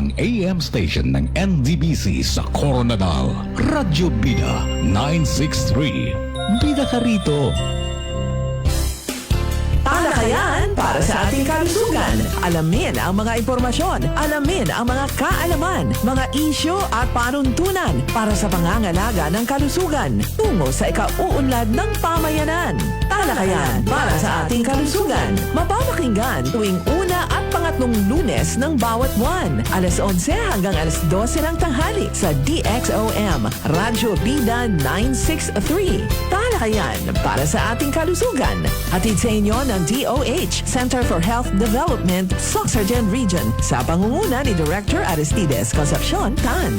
ang AM station ng NDBC sa Coronadal. Radyo Bida 963. Bida ka rito. Talakayan para sa ating kalusugan. Alamin ang mga impormasyon, alamin ang mga kaalaman, mga isyu at panuntunan para sa pangangalaga ng kalusugan tungo sa ikauunlad ng pamayanan. Talakayan para sa ating kalusugan. Mapapakinggan tuwing una at pangatlong Lunes ng bawat buwan. Alas 11 hanggang alas 12 ng tanghali sa DXOM, Radyo Bida 963. Talakayan para sa ating kalusugan. Hatid sa inyo ng DOH, Center for Health Development, Sorsogon Region, sa pangunguna ni Director Aristides Concepcion Tan.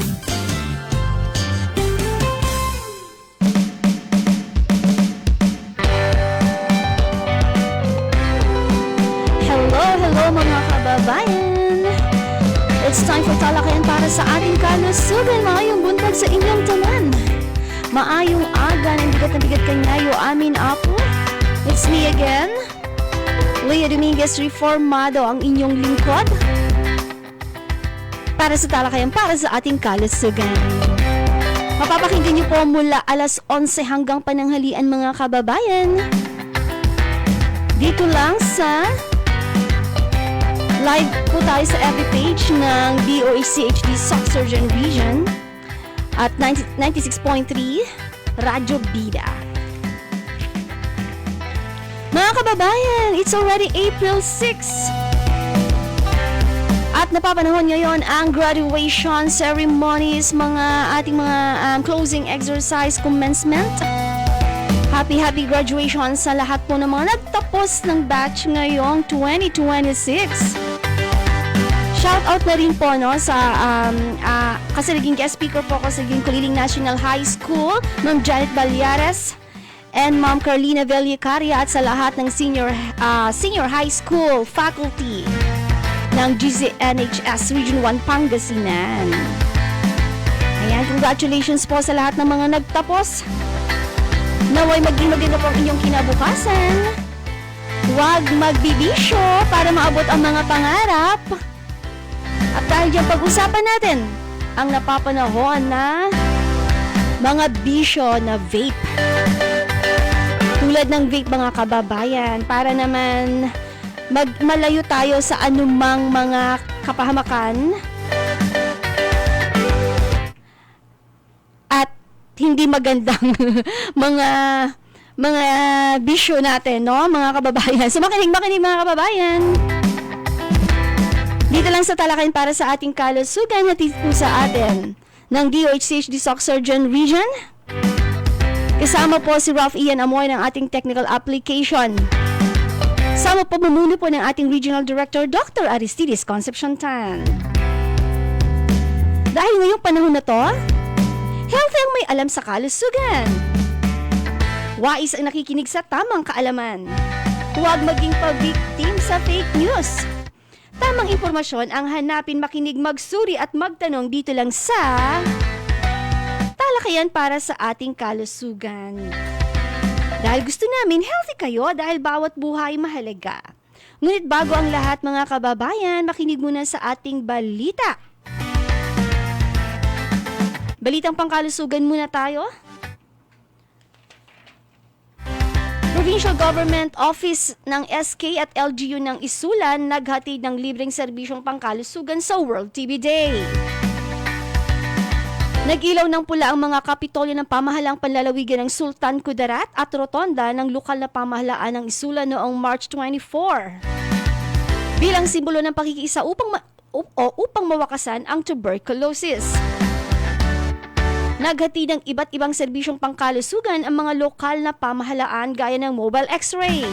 Hello mga kababayan! It's time for talakayan para sa ating kalusugan. Maayong buntag sa inyong tanan. Maayong aga ng bigat na bigat kanyayo amin ako. It's me again, Lea Dominguez Reformado, ang inyong lingkod para sa talakayan para sa ating kalusugan. Mapapakinggan niyo po mula alas 11 hanggang pananghalian mga kababayan. Dito lang sa live po tayo sa FB page ng DOHCHD Sorsogon Region at 96.3 Radyo Bida. Mga kababayan, it's already April 6 at napapanahon ngayon ang graduation ceremonies, ating mga closing exercise, commencement. Happy graduation sa lahat po ng mga nagtapos ng batch ngayong 2026. Shout out na rin po sa kasi naging guest speaker po ako sa Kuliling National High School, Ma'am Janet Balyares and Ma'am Carlina Villacaria, at sa lahat ng senior high school faculty ng GZNHS Region 1 Pangasinan. Ayan, congratulations po sa lahat ng mga nagtapos. Naway maging maganda po ang inyong kinabukasan. Huwag magbibisyo para maabot ang mga pangarap. At dahil dyan, pag-usapan natin ang napapanahon na mga bisyo na vape. Tulad ng vape mga kababayan, para naman malayo tayo sa anumang mga kapahamakan at hindi magandang mga bisyo natin, no, mga kababayan. So makinig mga kababayan. Dito lang sa talakayan para sa ating kalusugan, hatid po sa atin ng DOHCHD Sorsogon Region. Kasama po si Ralph Ian Amoy ng ating technical application. Sama po mamuni po ng ating Regional Director, Dr. Aristides Concepcion Tan. Dahil ngayong panahon na to, healthy ang may alam sa kalusugan. Wais ang nakikinig sa tamang kaalaman. Huwag maging pabiktim sa fake news. Tamang impormasyon ang hanapin, makinig, magsuri at magtanong dito lang sa talakayan para sa ating kalusugan. Dahil gusto namin healthy kayo, dahil bawat buhay mahalaga. Ngunit bago ang lahat mga kababayan, makinig muna sa ating balita. Balitang pangkalusugan muna tayo. Provincial Government Office ng SK at LGU ng Isulan naghatid ng libreng serbisyong pangkalusugan sa World TB Day. Nag-ilaw ng pula ang mga kapitolyo ng pamahalang panlalawigan ng Sultan Kudarat at rotonda ng lokal na pamahalaan ng Isulan noong March 24. Bilang simbolo ng pakikiisa upang mawakasan ang tuberculosis. Naghati ng iba't ibang serbisyong pangkalusugan ang mga lokal na pamahalaan gaya ng mobile x-ray,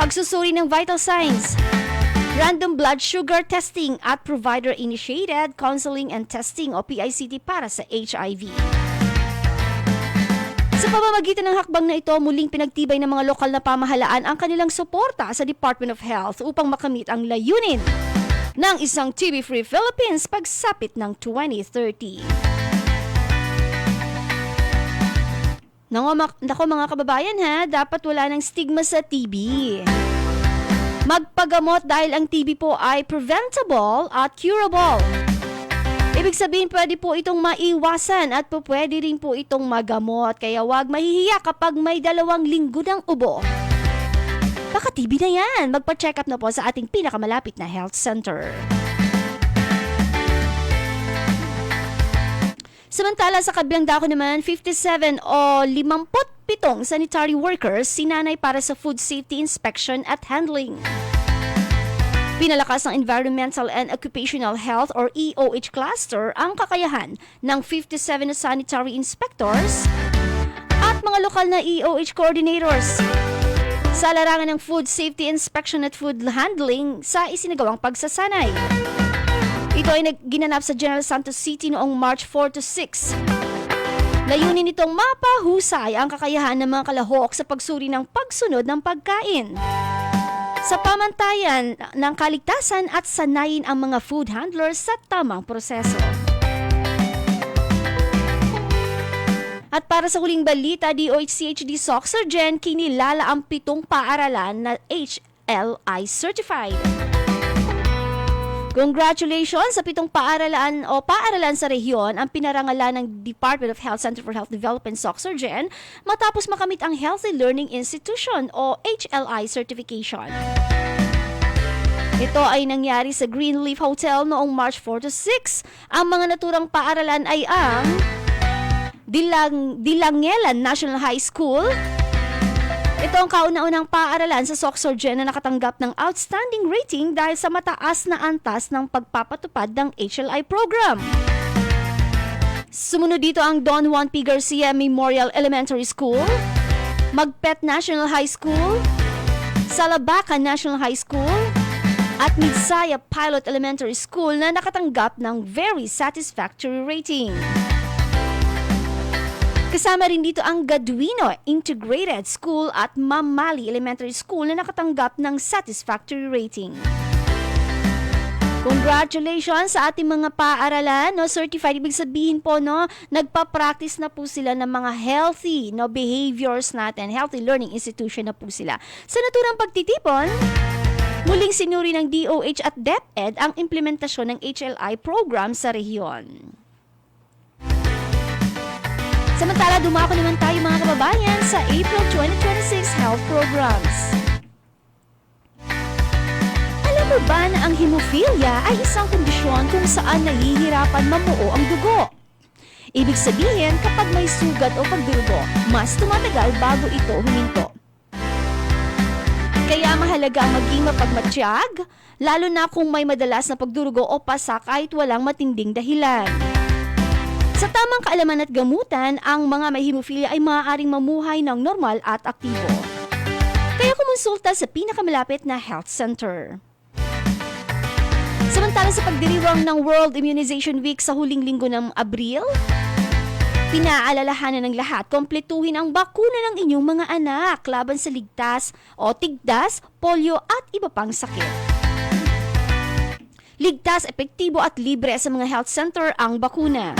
pagsusuri ng vital signs, random blood sugar testing at provider-initiated counseling and testing o PICT para sa HIV. Sa pamamagitan ng hakbang na ito, muling pinagtibay ng mga lokal na pamahalaan ang kanilang suporta sa Department of Health upang makamit ang layunin ng isang TB-free Philippines pagsapit ng 2030. Nako mga kababayan ha, dapat wala ng stigma sa TB. Magpagamot dahil ang TB po ay preventable at curable. Ibig sabihin, pwede po itong maiwasan at pwede rin po itong magamot. Kaya huwag mahihiya kapag may 2 linggo ng ubo. Baka TB na yan. Magpa-check up na po sa ating pinakamalapit na health center. Samantala sa kabilang dako naman, 57 o 57 sanitary workers sinanay para sa food safety inspection at handling. Pinalakas ng Environmental and Occupational Health or EOH cluster ang kakayahan ng 57 na sanitary inspectors at mga lokal na EOH coordinators sa larangan ng food safety inspection at food handling sa isinagawang pagsasanay. Ito ay ginanap sa General Santos City noong March 4 to 6. Layunin nitong mapahusay ang kakayahan ng mga kalahok sa pagsuri ng pagsunod ng pagkain. Sa pamantayan ng kaligtasan at sanayin ang mga food handlers sa tamang proseso. At para sa huling balita, DOH-CHD SOC Surgeon kinilala ang 7 paaralan na HLI certified. Congratulations sa 7 paaralan sa rehiyon ang pinarangalan ng Department of Health Center for Health Development SOC Surgeon matapos makamit ang Healthy Learning Institution o HLI certification. Ito ay nangyari sa Greenleaf Hotel noong March 4 to 6. Ang mga naturang paaralan ay ang Dilangelan National High School. Ito ang kauna-unang paaralan sa SOC Surgeon na nakatanggap ng outstanding rating dahil sa mataas na antas ng pagpapatupad ng HLI program. Sumunod dito ang Don Juan P. Garcia Memorial Elementary School, Magpet National High School, Salabacan National High School, at Midsaya Pilot Elementary School na nakatanggap ng very satisfactory rating. Kasama rin dito ang Gaduino Integrated School at Mamali Elementary School na nakatanggap ng satisfactory rating. Congratulations sa ating mga paaralan, certified. Ibig sabihin po, nagpa-practice na po sila ng mga healthy behaviors natin, healthy learning institution na po sila. Sa naturang pagtitipon, muling sinuri ng DOH at DepEd ang implementasyon ng HLI program sa rehiyon. Samantala, dumako naman tayo mga kababayan sa April 2026 health programs. Alam mo ba na ang hemophilia ay isang kondisyon kung saan nahihirapan mamuo ang dugo? Ibig sabihin, kapag may sugat o pagdurugo, mas tumatagal bago ito huminto. Kaya mahalaga ang maging mapagmatsyag, lalo na kung may madalas na pagdurugo o pasa kahit walang matinding dahilan. Sa tamang kaalaman at gamutan, ang mga may hemophilia ay maaaring mamuhay ng normal at aktibo. Kaya kumonsulta sa pinakamalapit na health center. Samantala sa pagdiriwang ng World Immunization Week sa huling linggo ng Abril, pinaalalahanan ng lahat, kompletuhin ang bakuna ng inyong mga anak laban sa tigdas, polio at iba pang sakit. Ligtas, epektibo at libre sa mga health center ang bakuna.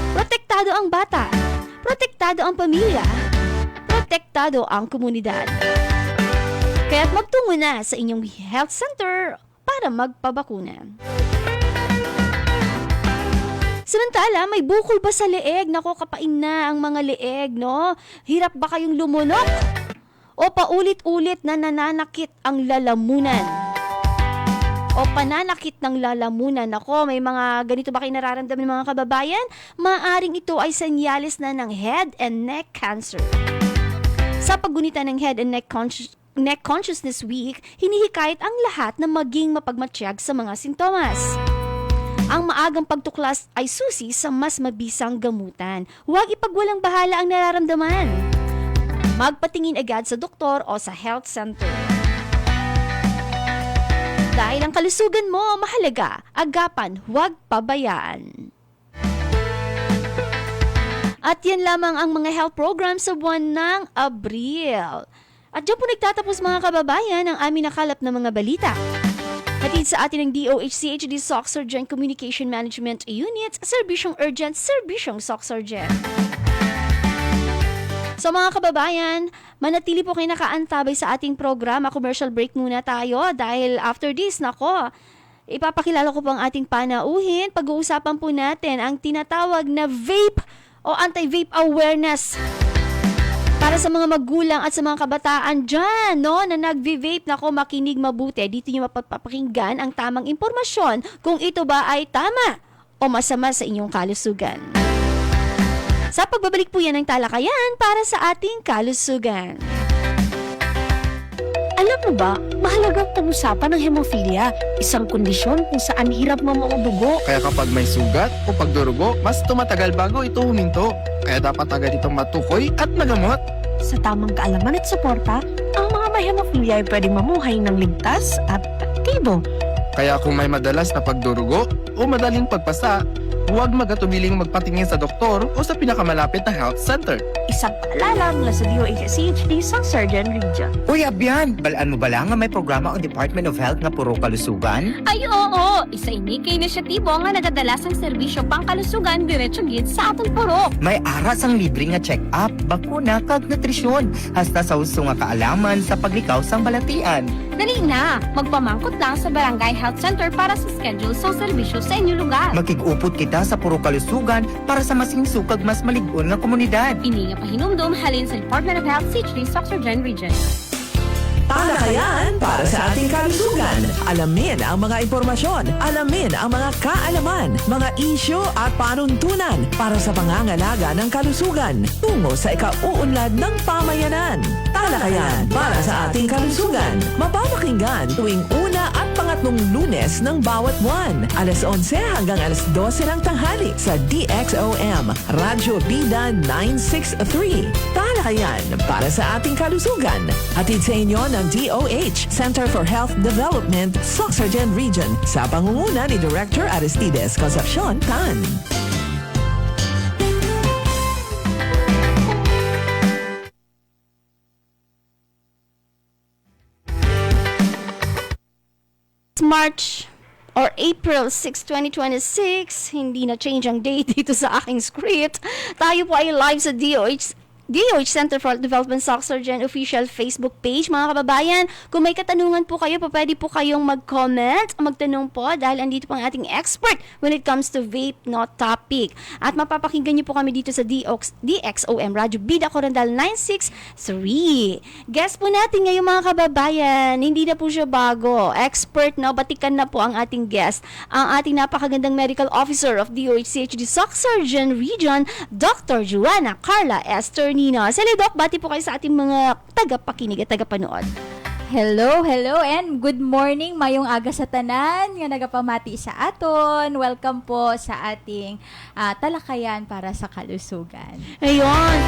Protektado ang bata, protektado ang pamilya, protektado ang komunidad. Kaya't magtungo na sa inyong health center para magpabakuna. Samantala, may bukol ba sa leeg? Nako, kapain na ang mga leeg, Hirap ba kayong lumunok? O paulit-ulit na nananakit ang lalamunan? O pananakit ng lalamunan. Ako, may mga ganito ba kayo nararamdaman ng mga kababayan? Maaring ito ay senyales na ng head and neck cancer. Sa paggunita ng Head and Neck Consciousness Week, hinihikayat ang lahat na maging mapagmatsyag sa mga sintomas. Ang maagang pagtuklas ay susi sa mas mabisang gamutan. Huwag ipagwalang bahala ang nararamdaman. Magpatingin agad sa doktor o sa health center. Dahil ang kalusugan mo mahalaga, agapan, huwag pabayaan. At yan lamang ang mga health programs sa buwan ng Abril. At dyan po nagtatapos mga kababayan ang aming nakalap na mga balita. Hatid sa atin ng DOH-CHD SOC Surgeon Communication Management Unit, Serbisyong Urgent, Serbisyong SOC Surgeon. So mga kababayan, manatili po kayo nakaantabay sa ating programa. Commercial break muna tayo dahil after this, nako, ipapakilala ko po ang ating panauhin. Pag-uusapan po natin ang tinatawag na vape o anti-vape awareness para sa mga magulang at sa mga kabataan dyan, no, na nag-vape. Nako, makinig mabuti. Dito nyo mapapakinggan ang tamang impormasyon kung ito ba ay tama o masama sa inyong kalusugan. Sa pagbabalik po yan ng talakayan para sa ating kalusugan. Alam mo ba, mahalagang pag-usapan ng hemophilia, isang kondisyon kung saan hirap mamudugo. Kaya kapag may sugat o pagdurugo, mas tumatagal bago ito huminto. Kaya dapat agad itong matukoy at magamot. Sa tamang kaalaman at suporta, ang mga may hemophilia ay pwedeng mamuhay ng ligtas at aktibo. Kaya kung may madalas na pagdurugo o madaling pagpasa, huwag magatubiling magpatingin sa doktor o sa pinakamalapit na health center. Isang paalala mula sa DOH-CHD sa Surgeon Region. Uy, Abyan! Balaan mo ba lang nga may programa ang Department of Health nga puro kalusugan? Ay oo, isa ini kay inisyatibo nga nagadala sang serbisyo pangkalusugan diretso gid sa aton puro. May aras ang libre nga check-up, bakuna, kag nutrisyon, hasta sa uso nga kaalaman sa paglikaw sang balatian. Dali na, magpamangkot lang sa Barangay Health Center para sa schedule sang serbisyo sa inyong lugar. Makig-upot kita sa puro kalusugan para sa masingsukag mas malig-on nga komunidad. Ini nga pahinumdum halin sa Department of Health CHD sa Surgeon Region. Talakayan para sa ating kalusugan. Alamin ang mga impormasyon, alamin ang mga kaalaman, mga isyu at panuntunan para sa pangangalaga ng kalusugan tungo sa ikauunlad ng pamayanan. Talakayan para sa ating kalusugan. Mapapakinggan tuwing una at pangatlong Lunes ng bawat buwan. Alas 11 hanggang alas 12 ng tanghali sa DXOM, Radyo Bida 963. Talakayan para sa ating kalusugan. Hatid sa inyo ng DOH, Center for Health Development, Sorsogon Region, sa pangunguna ni Director Aristides Concepcion Tan. March or April 6, 2026, hindi na change ang date dito sa aking script. Tayo po ay live sa DOH Center for Development Sorsogon official Facebook page. Mga kababayan, kung may katanungan po kayo, pwede po kayong mag-comment, magtanong po dahil andito po ang ating expert when it comes to vape not topic. At mapapakinggan niyo po kami dito sa DXOM Radyo Bida Corandal 963. Guest po natin ngayon mga kababayan, hindi na po siya bago. Expert na, batikan na po ang ating guest. Ang ating napakagandang medical officer of DOH-CHD Sorsogon Region, Dr. Joanna Carla Esther Nina. Sali Doc, bati po kayo sa ating mga tagapakinig at tagapanood. Hello and good morning, mayong aga sa tanan nga nagapamati sa aton. Welcome po sa ating talakayan para sa kalusugan. Ayun.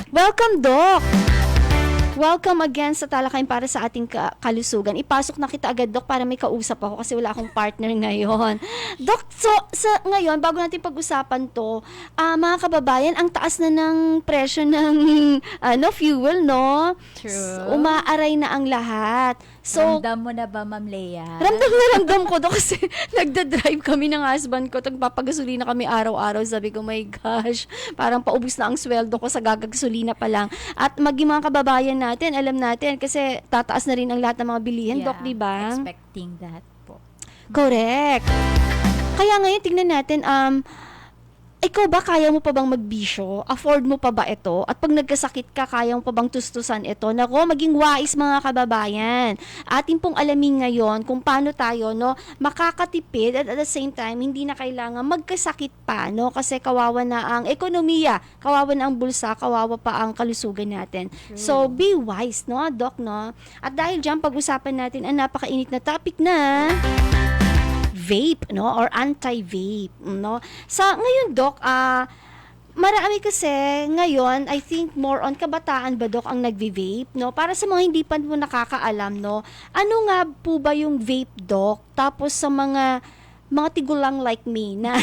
Welcome, Doc. Welcome again sa talakayan para sa ating kalusugan. Ipasok na kita agad, Doc, para may kausap ako kasi wala akong partner ngayon. Doc, so ngayon, bago natin pag-usapan to, mga kababayan, ang taas na ng presyo ng fuel, no? True. Umaaray na ang lahat. So, Ramdam mo na ba, Ma'am Lea? ramdam ko to kasi nagda-drive kami ng husband ko. Nagpapagasolina kami araw-araw. Sabi ko, my gosh, parang paubos na ang sweldo ko sa gagagasolina pa lang. At maging mga kababayan natin, alam natin, kasi tataas na rin ang lahat ng mga bilihin, Yeah, Doc, di ba? expecting that po. Correct. Kaya ngayon, tingnan natin, ikaw ba, kaya mo pa bang magbisyo? Afford mo pa ba ito? At pag nagkasakit ka, kaya mo pa bang tustusan ito? Nako, maging wais mga kababayan. Atin pong alamin ngayon kung paano tayo, no, makakatipid at the same time, hindi na kailangan magkasakit pa, no? Kasi kawawa na ang ekonomiya, kawawa na ang bulsa, kawawa pa ang kalusugan natin. So, be wise, no, Doc, no? At dahil dyan, pag-usapan natin ang napakainit na topic na vape, no, or anti-vape, no. Sa ngayon, Doc, marami kasi ngayon, I think more on kabataan ba, Doc, ang nagvi-vape, no? Para sa mga hindi pa po nakakaalam, no, ano nga po ba yung vape, Doc? Tapos sa mga tigulang like me na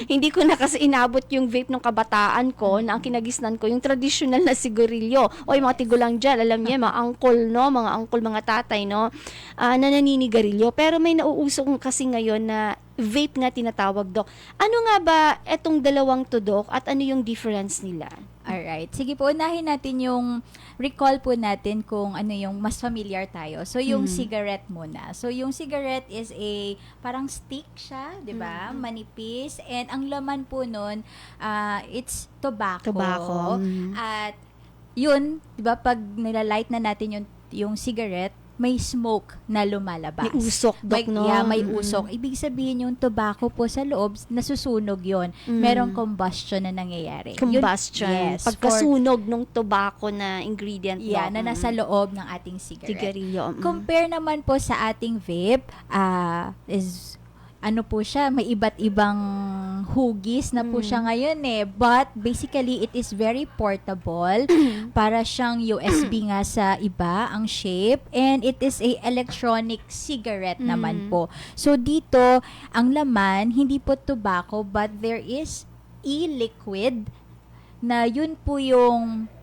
hindi ko na kasi inabot yung vape ng kabataan ko na ang kinagisnan ko yung traditional na sigarilyo. O yung mga tigulang dyan, alam niya, mga uncle, no? Mga uncle, mga tatay, no? Na naninigarilyo. Pero may nauusong kasi ngayon na vape nga tinatawag, Dok. Ano nga ba etong dalawang to, Dok, at ano yung difference nila? Alright. Sige po, unahin natin yung recall po natin kung ano yung mas familiar tayo. So, yung cigarette muna. So, yung cigarette is a parang stick siya, di ba? Manipis. And ang laman po nun, it's tobacco. At yun, di ba, pag nilalight na natin yung cigarette, may smoke na lumalabas. May usok, Dok, no? May usok. Ibig sabihin yung tobacco po sa loob, nasusunog yon. Merong combustion na nangyayari. Combustion. Yes. Pagkasunog ng tobacco na ingredient. Yeah, na nasa loob ng ating cigarette. Sigarilyo. Compare naman po sa ating vape, is ano po siya, may iba't ibang hugis na po siya ngayon eh. But basically, it is very portable. Para siyang USB nga sa iba, ang shape. And it is a electronic cigarette naman po. So dito, ang laman, hindi po tobacco, but there is e-liquid na yun po yung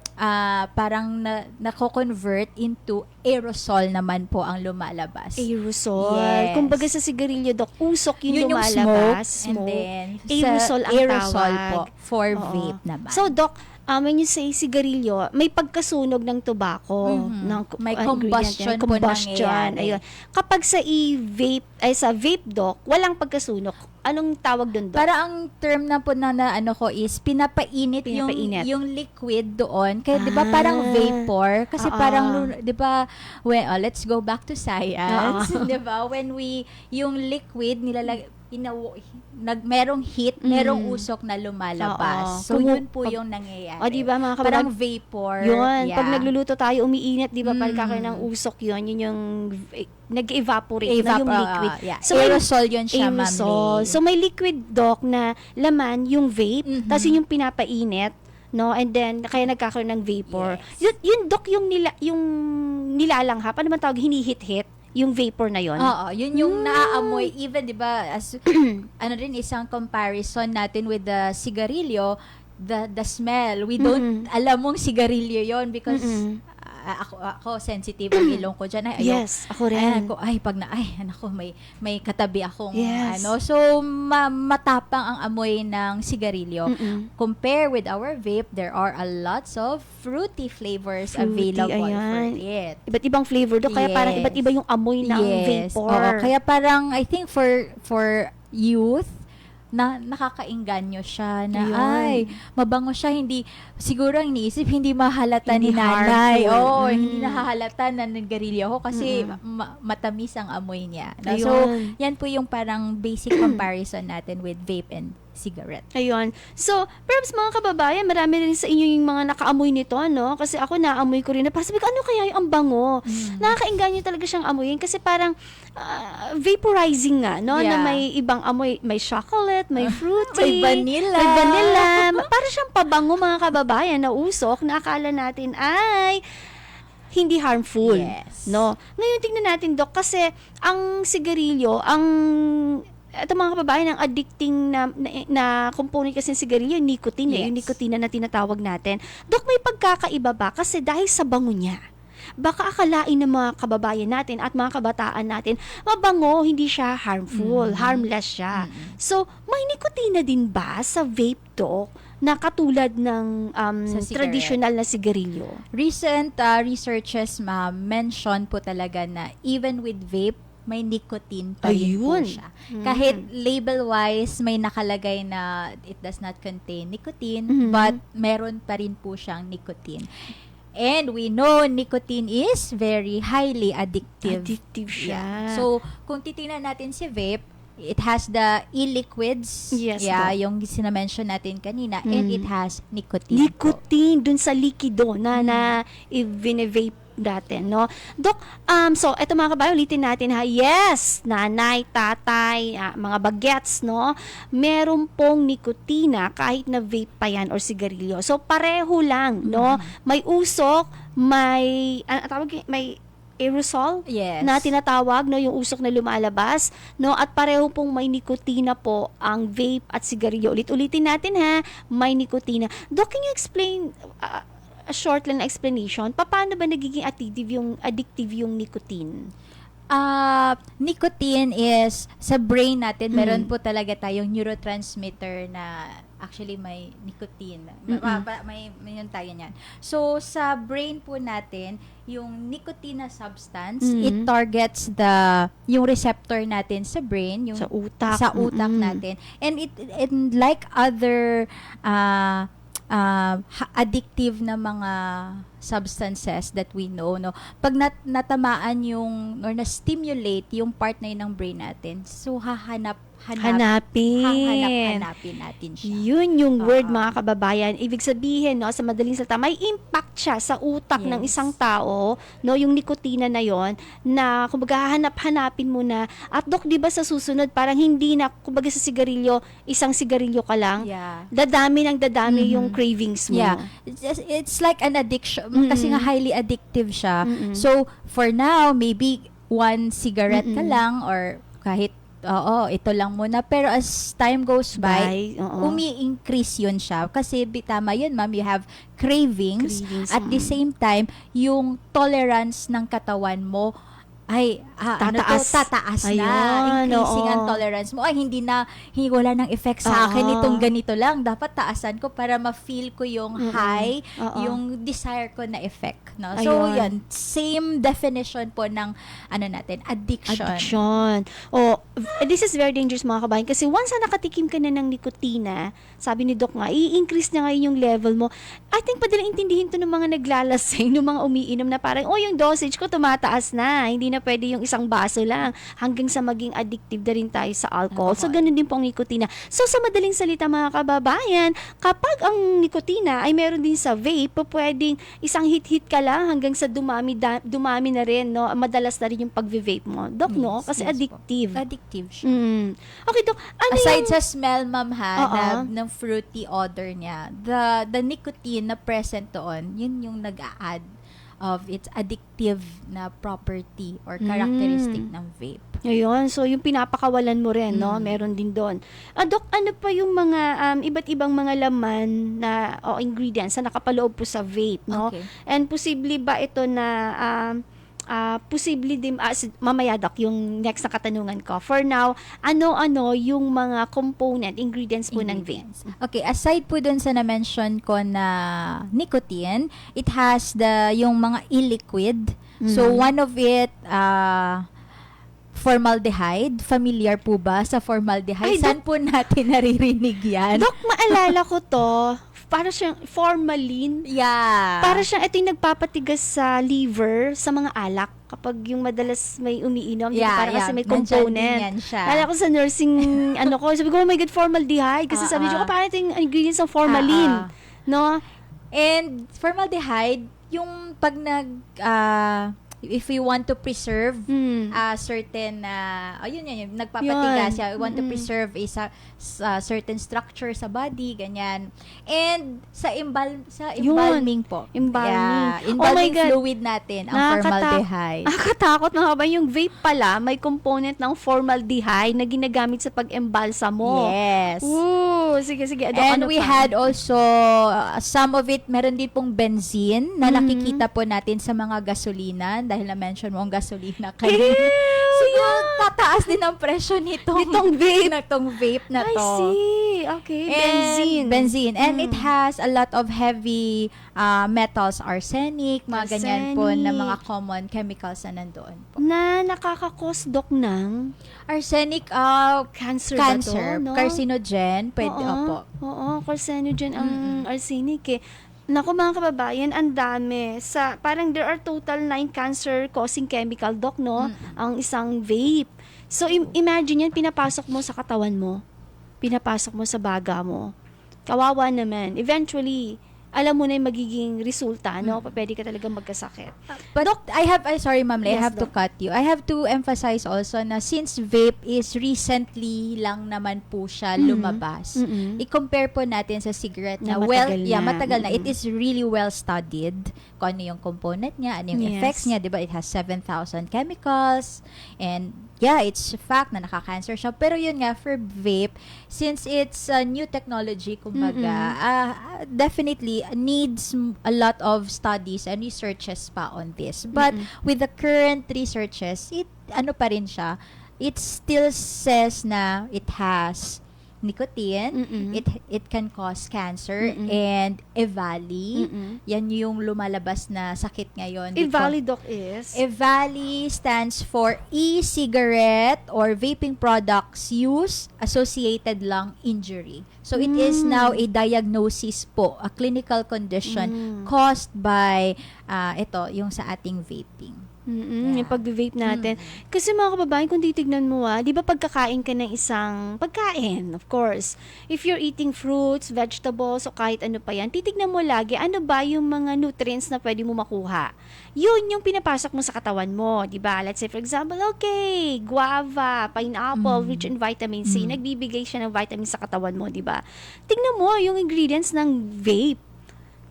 parang nako-convert into aerosol naman po ang lumalabas. Aerosol. Yes. Kumbaga sa sigarilyo, Dok, usok yung Yun yung lumalabas. smoke, and then aerosol ang aerosol tawag. po for Oo. vape naman. So, Doc, when you say sigarilyo, may pagkasunog ng tobacco. May ingredient yan. combustion po nangyayari. Ayun. Kapag sa e-vape, sa vape, Doc, walang pagkasunog. Anong tawag doon, Doc? Para ang term na po na ano ko is pinapainit. Yung liquid doon. Kaya 'di ba parang vapor kasi parang 'di ba let's go back to science. 'Di ba? When yung liquid merong heat, merong usok na lumalabas. So yun po yung nangyayari. O, di ba mga kababag? Parang vapor. Yun. Yeah. Pag nagluluto tayo, umiinit, di ba? Pagkakaroon ng usok yun. Yun yung nag-evaporate na yung liquid. So, aerosol yun siya, aerosol. ma'am. So, may liquid, Doc, na laman, yung vape, tapos yun yung pinapainit, no? And then, kaya nagkakaroon ng vapor. Yes. Yun, Doc, yung nilalanghap. Ano man tawag? Hinihit-hit. Yung vapor na yon. Oo, yun yung naaamoy. Even, di ba, as, isang comparison natin with the sigarilyo, the smell. We don't alam mong sigarilyo yon because ako sensitive ang ilong ko dyan. Yes, ako rin. May katabi akong Yes. So, matapang ang amoy ng sigarilyo. Compare with our vape, there are a lots of fruity flavors available for it. Iba't ibang flavor do, kaya parang iba't iba yung amoy ng vapor. Oo, kaya parang, I think for youth, na nakakainganyo siya na mabango siya, hindi siguro ang iniisip hindi mahalata ni nanay. Hindi nahahalata na nagarilyo ako kasi matamis ang amoy niya. No? So yan po yung parang basic comparison natin with vape and cigarette. Ayun. So, perhaps mga kababayan, marami rin sa inyo yung mga nakaamoy nito, no? Kasi ako naamoy ko rin na sabi ko, ano kaya yung ang bango? Nakakainganyo talaga siyang amoyin kasi parang vaporizing nga, no? Na may ibang amoy, may chocolate, may fruity, may vanilla. Para siyang pabango, mga kababayan, na usok na akala natin ay hindi harmful. Yes. No? Ngayon tingnan natin, Doc, kasi ang sigarilyo, ito mga kababayan, ang addicting na component kasi ng sigarilyo, yung nicotine. Yes. Yung nicotine na tinatawag natin. Dok, may pagkakaiba ba? Kasi dahil sa bango niya, baka akalain ng mga kababayan natin at mga kabataan natin, mabango, hindi siya harmful, harmless siya. So, may nicotine din ba sa vape, Dok, na katulad ng traditional na sigarilyo? Recent researches, ma'am, mention po talaga na even with vape, may nicotine pa rin po siya. Kahit label-wise, may nakalagay na it does not contain nicotine, but meron pa rin po siyang nicotine. And we know nicotine is very highly addictive. Addictive siya. Yeah. So, kung titingnan natin si vape, it has the e-liquids. Yes, yung sinamention natin kanina. And it has nicotine. Nicotine, dun sa likido na i-vape natin, no? Dok, so, eto mga kabayo, ulitin natin ha. Yes, nanay, tatay, mga bagets, no? Meron pong nikotina kahit na vape pa yan or sigarilyo. So, pareho lang, no? May usok, may aerosol na tinatawag, no, yung usok na lumalabas, no, at pareho pong may nikotina po ang vape at sigarilyo. Ulit-ulitin natin ha, may nikotina. Doc, can you explain a short lang na explanation, paano ba nagiging addictive yung nicotine? Nicotine is, sa brain natin, meron po talaga tayong neurotransmitter na actually may nicotine. May yun tayo niyan. So, sa brain po natin, yung nicotine na substance, it targets yung receptor natin sa brain, yung Sa utak. natin. And and like other addictive na mga substances that we know, no, pag natamaan yung or na-stimulate yung part na yun ng brain natin, so Hanapin natin siya. Yun yung word, mga kababayan. Ibig sabihin, no, sa madaling salita, may impact siya sa utak ng Yes. isang tao, no, yung nikotina na yon, na kumbaga hanap-hanapin mo na. At Dok, di ba sa susunod, parang hindi na, kumbaga sa sigarilyo, isang sigarilyo ka lang, Yeah. dadami yung cravings mo. Yeah. It's like an addiction. Kasi nga highly addictive siya. So, for now, maybe one cigarette ka lang or kahit ito lang muna. Pero as time goes by, umi-increase yun siya. Kasi tama yun, ma'am, you have cravings. At the same time, yung tolerance ng katawan mo ay tataas na. Ayun, Increasing ang tolerance mo. Ay, wala nang effect sa akin itong ganito lang. Dapat taasan ko para ma-feel ko yung high, yung desire ko na effect. No? So, yan. Same definition po ng addiction. This is very dangerous, mga kabayan, kasi once na nakatikim ka na ng nikotina, sabi ni Doc nga, i-increase na ngayon yung level mo. I think padaling intindihin to ng mga naglalasing, ng mga umiinom na parang, yung dosage ko tumataas na. Hindi na pwede yung isang baso lang hanggang sa maging addictive na rin tayo sa alcohol. So, ganun din po ang nikotina. So, sa madaling salita, mga kababayan, kapag ang nikotina ay meron din sa vape, pwedeng isang hit-hit ka lang hanggang sa dumami na rin, no? Madalas na rin yung pag-vape mo. Doc, no? Kasi addictive. Addictive siya. Okay, Doc. Aside sa smell, ma'am, ng fruity odor niya, the nicotine na present doon, yun yung nag-a-add of its addictive na property or characteristic ng vape. Ayun, so yung pinapakawalan mo rin, no? Meron din doon. Dok, ano pa yung mga iba't ibang mga laman na ingredients na nakapaloob po sa vape, no? Okay. And posible ba ito na posible din, mamaya Doc, yung next na katanungan ko. For now, ano-ano yung mga component, ingredients po ng vape? Okay, aside po dun sa na-mention ko na nicotine, it has yung mga e-liquid. So, one of it, formaldehyde. Familiar po ba sa formaldehyde? Saan po natin naririnig yan? Doc, maalala ko to. Para siyang formalin. Yeah. Para siyang ito yung nagpapatigas sa liver sa mga alak kapag yung madalas may umiinom. Para kasi may component. Kala ko sa nursing, sabi ko, oh my God, formaldehyde. Kasi sabi ko, paano ito yung ingredients ng formalin? No? And formaldehyde, yung pag if we want to preserve certain yun, nagpapatigas siya. We want to preserve a certain structure sa body, ganyan. And sa embalming po. Embalming fluid natin ang formaldehyde. Nakakatakot na ba yung vape pala may component ng formaldehyde na ginagamit sa pag-embalsamo. Yes. Ooh, sige. And we had also some of it, meron din pong benzene na nakikita po natin sa mga gasolina dahil na-mention mo ang gasolina kayo. So, tataas din ang presyo nitong vape na to. I see. Okay. Benzene. And it has a lot of heavy metals, arsenic, mga ganyan po na mga common chemicals na nandoon po. Na nakakakos, Doc, ng arsenic, cancer ba to, no? Carcinogen, pwede, opo. Oo, carcinogen ang arsenic eh. Naku, mga kababayan, ang dami. Parang there are total 9 cancer-causing chemical, Doc, no? Ang isang vape. So, imagine yan, pinapasok mo sa katawan mo. Pinapasok mo sa baga mo. Kawawa naman. Eventually, alam mo na yung magiging resulta, no? Pwede ka talaga magkasakit. But sorry ma'am, I have to cut you. I have to emphasize also na since vape is recently lang naman po siya lumabas, i-compare po natin sa cigarette na matagal na. It is really well studied kung ano yung component niya, ano yung effects niya, di ba? It has 7,000 chemicals and yeah, it's a fact na nakaka-cancer siya. Pero yun nga, for vape, since it's a new technology, kumbaga, definitely needs a lot of studies and researches pa on this. But with the current researches, ano pa rin siya, it still says na it has nicotine, it can cause cancer, and EVALI, yan yung lumalabas na sakit ngayon. EVALI, Doc, is? EVALI stands for e-cigarette or vaping products use associated lung injury. So it is now a diagnosis po, a clinical condition caused by yung sa ating vaping. Yung pag-vape natin. Kasi mga kababayan, kung titignan mo di ba pagkakain ka ng isang pagkain, of course, if you're eating fruits, vegetables, o kahit ano pa yan, titignan mo lagi, ano ba yung mga nutrients na pwede mo makuha. Yun yung pinapasok mo sa katawan mo, di ba? Let's say, for example, okay, guava, pineapple, rich in vitamin C, nagbibigay siya ng vitamin sa katawan mo, di ba? Tignan mo yung ingredients ng vape.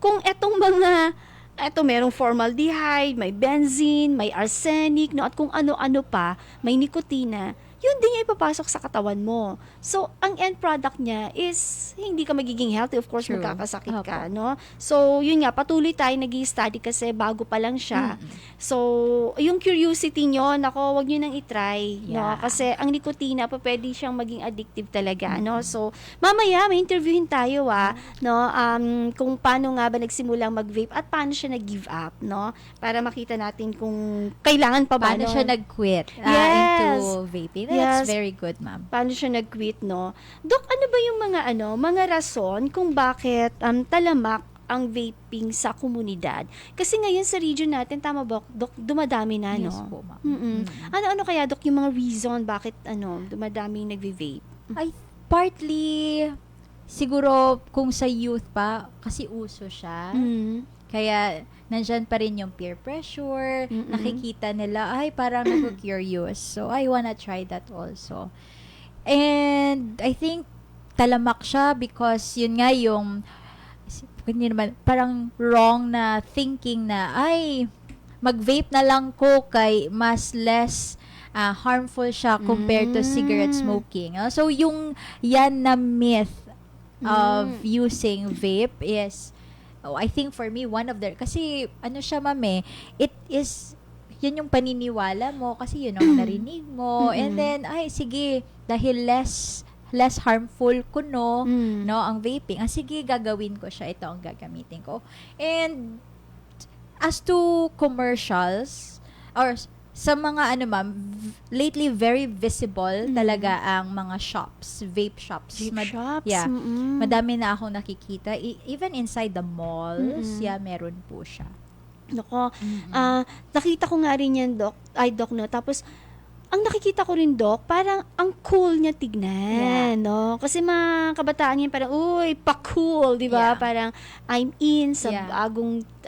Kung etong merong formaldehyde, may benzene, may arsenic, at kung ano-ano pa, may nikotina, yun din yung ipapasok sa katawan mo. So, ang end product niya is hindi ka magiging healthy. Of course, True. magkakasakit ka, no? So, yun nga, patuloy tayo nag-i-study kasi bago pa lang siya. So, yung curiosity nyo, nako, wag nyo nang itry, no? Yeah. Kasi ang nikotina, pwede siyang maging addictive talaga, no? So, mamaya, may interviewin tayo, no? Kung paano nga ba nagsimulang mag-vape at paano siya nag-give up, no? Para makita natin kung kailangan pa ba, Paano no? siya nag-quit Yes. into vaping? Yes. That's very good, ma'am. Paano siya nag-quit, no? Dok, ano ba yung mga rason kung bakit talamak ang vaping sa komunidad? Kasi ngayon sa region natin, tama ba, Dok, dumadami na, no? Yes po, ma'am. Ano kaya, Dok, yung mga reason bakit, dumadaming nagve-vape? Ay, partly, siguro kung sa youth pa, kasi uso siya. Kaya, nandyan pa rin yung peer pressure, nakikita nila, ay, parang nag-curious. So, I wanna try that also. And, I think, talamak siya because, yun nga yung, hindi naman, parang wrong na thinking na, ay, mag-vape na lang ko kay mas less harmful siya compared to cigarette smoking. So, yung yan na myth of using vape is, I think for me, one of the, kasi ano siya, ma'am, it is, yun yung paniniwala mo, kasi yun ang narinig mo, and then, ay, sige, dahil less harmful kuno, no, ang vaping, sige, gagawin ko siya, ito ang gagamitin ko. And, as to commercials, or sa mga ma'am, lately very visible talaga ang mga shops, vape shops. Vape shops? Yeah. Madami na akong nakikita. Even inside the malls, meron po siya. Nako, nakita ko nga rin yan, Doc, no? Tapos, ang nakikita ko rin, Doc, parang ang cool niya tignan, no? Kasi mga kabataan yan parang, uy, pa-cool, di ba? Yeah. Parang, I'm in sa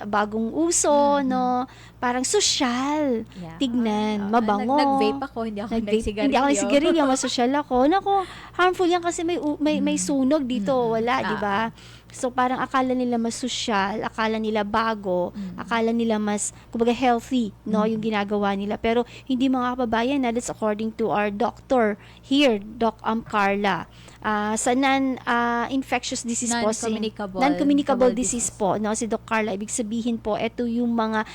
bagong uso, no? Parang social. Yeah. Tignan, mabango. Nag-vape ako, hindi ako nagsigarilyo. Hindi ako nagsigarilyo, masosyal ako. Nako, harmful yan kasi may sunog dito, wala, di ba? So, parang akala nila mas social, akala nila bago, akala nila mas, kumbaga, healthy, no, yung ginagawa nila. Pero, hindi mga kababayan, that's according to our doctor here, Doc Carla. Sa non-infectious disease po, non-communicable disease po, no, si Doc Carla, ibig sabihin po, ito yung mga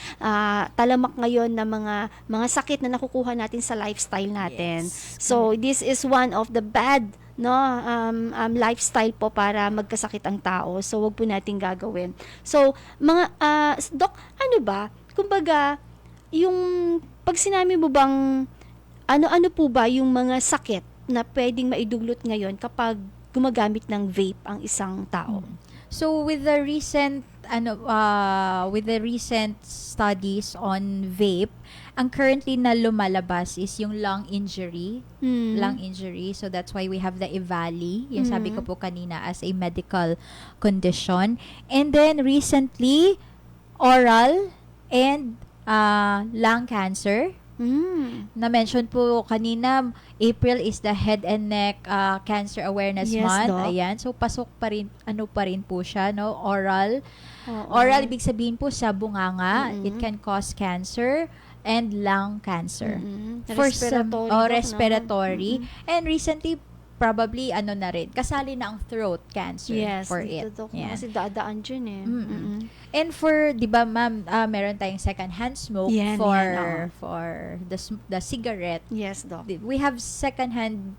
talamak ngayon na mga sakit na nakukuha natin sa lifestyle natin. Yes. So, this is one of the bad lifestyle po para magkasakit ang tao. So, wag po natin gagawin. So, mga, Doc, ano ba? Kumbaga, yung, pag sinabi mo bang, ano po ba yung mga sakit na pwedeng maidulot ngayon kapag gumagamit ng vape ang isang tao? So, with the recent studies on vape, ang currently na lumalabas is yung lung injury. Lung injury. So, that's why we have the EVALI. Yung sabi ko po kanina, as a medical condition. And then, recently, oral and lung cancer. Na-mention po kanina, April is the Head and Neck Cancer Awareness Month. Doc. Ayan. So, pasok pa rin, pa rin po siya, no? Oral. Oral, ibig sabihin po sa bunganga. It can cause cancer. and lung cancer. Respiratory, Doc, no? Respiratory. And recently, probably, na rin, kasali na ang throat cancer Yes, for dito, it. Doc, Yan. kasi dadaan dyan eh. And for, di ba ma'am, meron tayong second-hand smoke Yan, for yan, for the cigarette. Yes, Doc. We have second-hand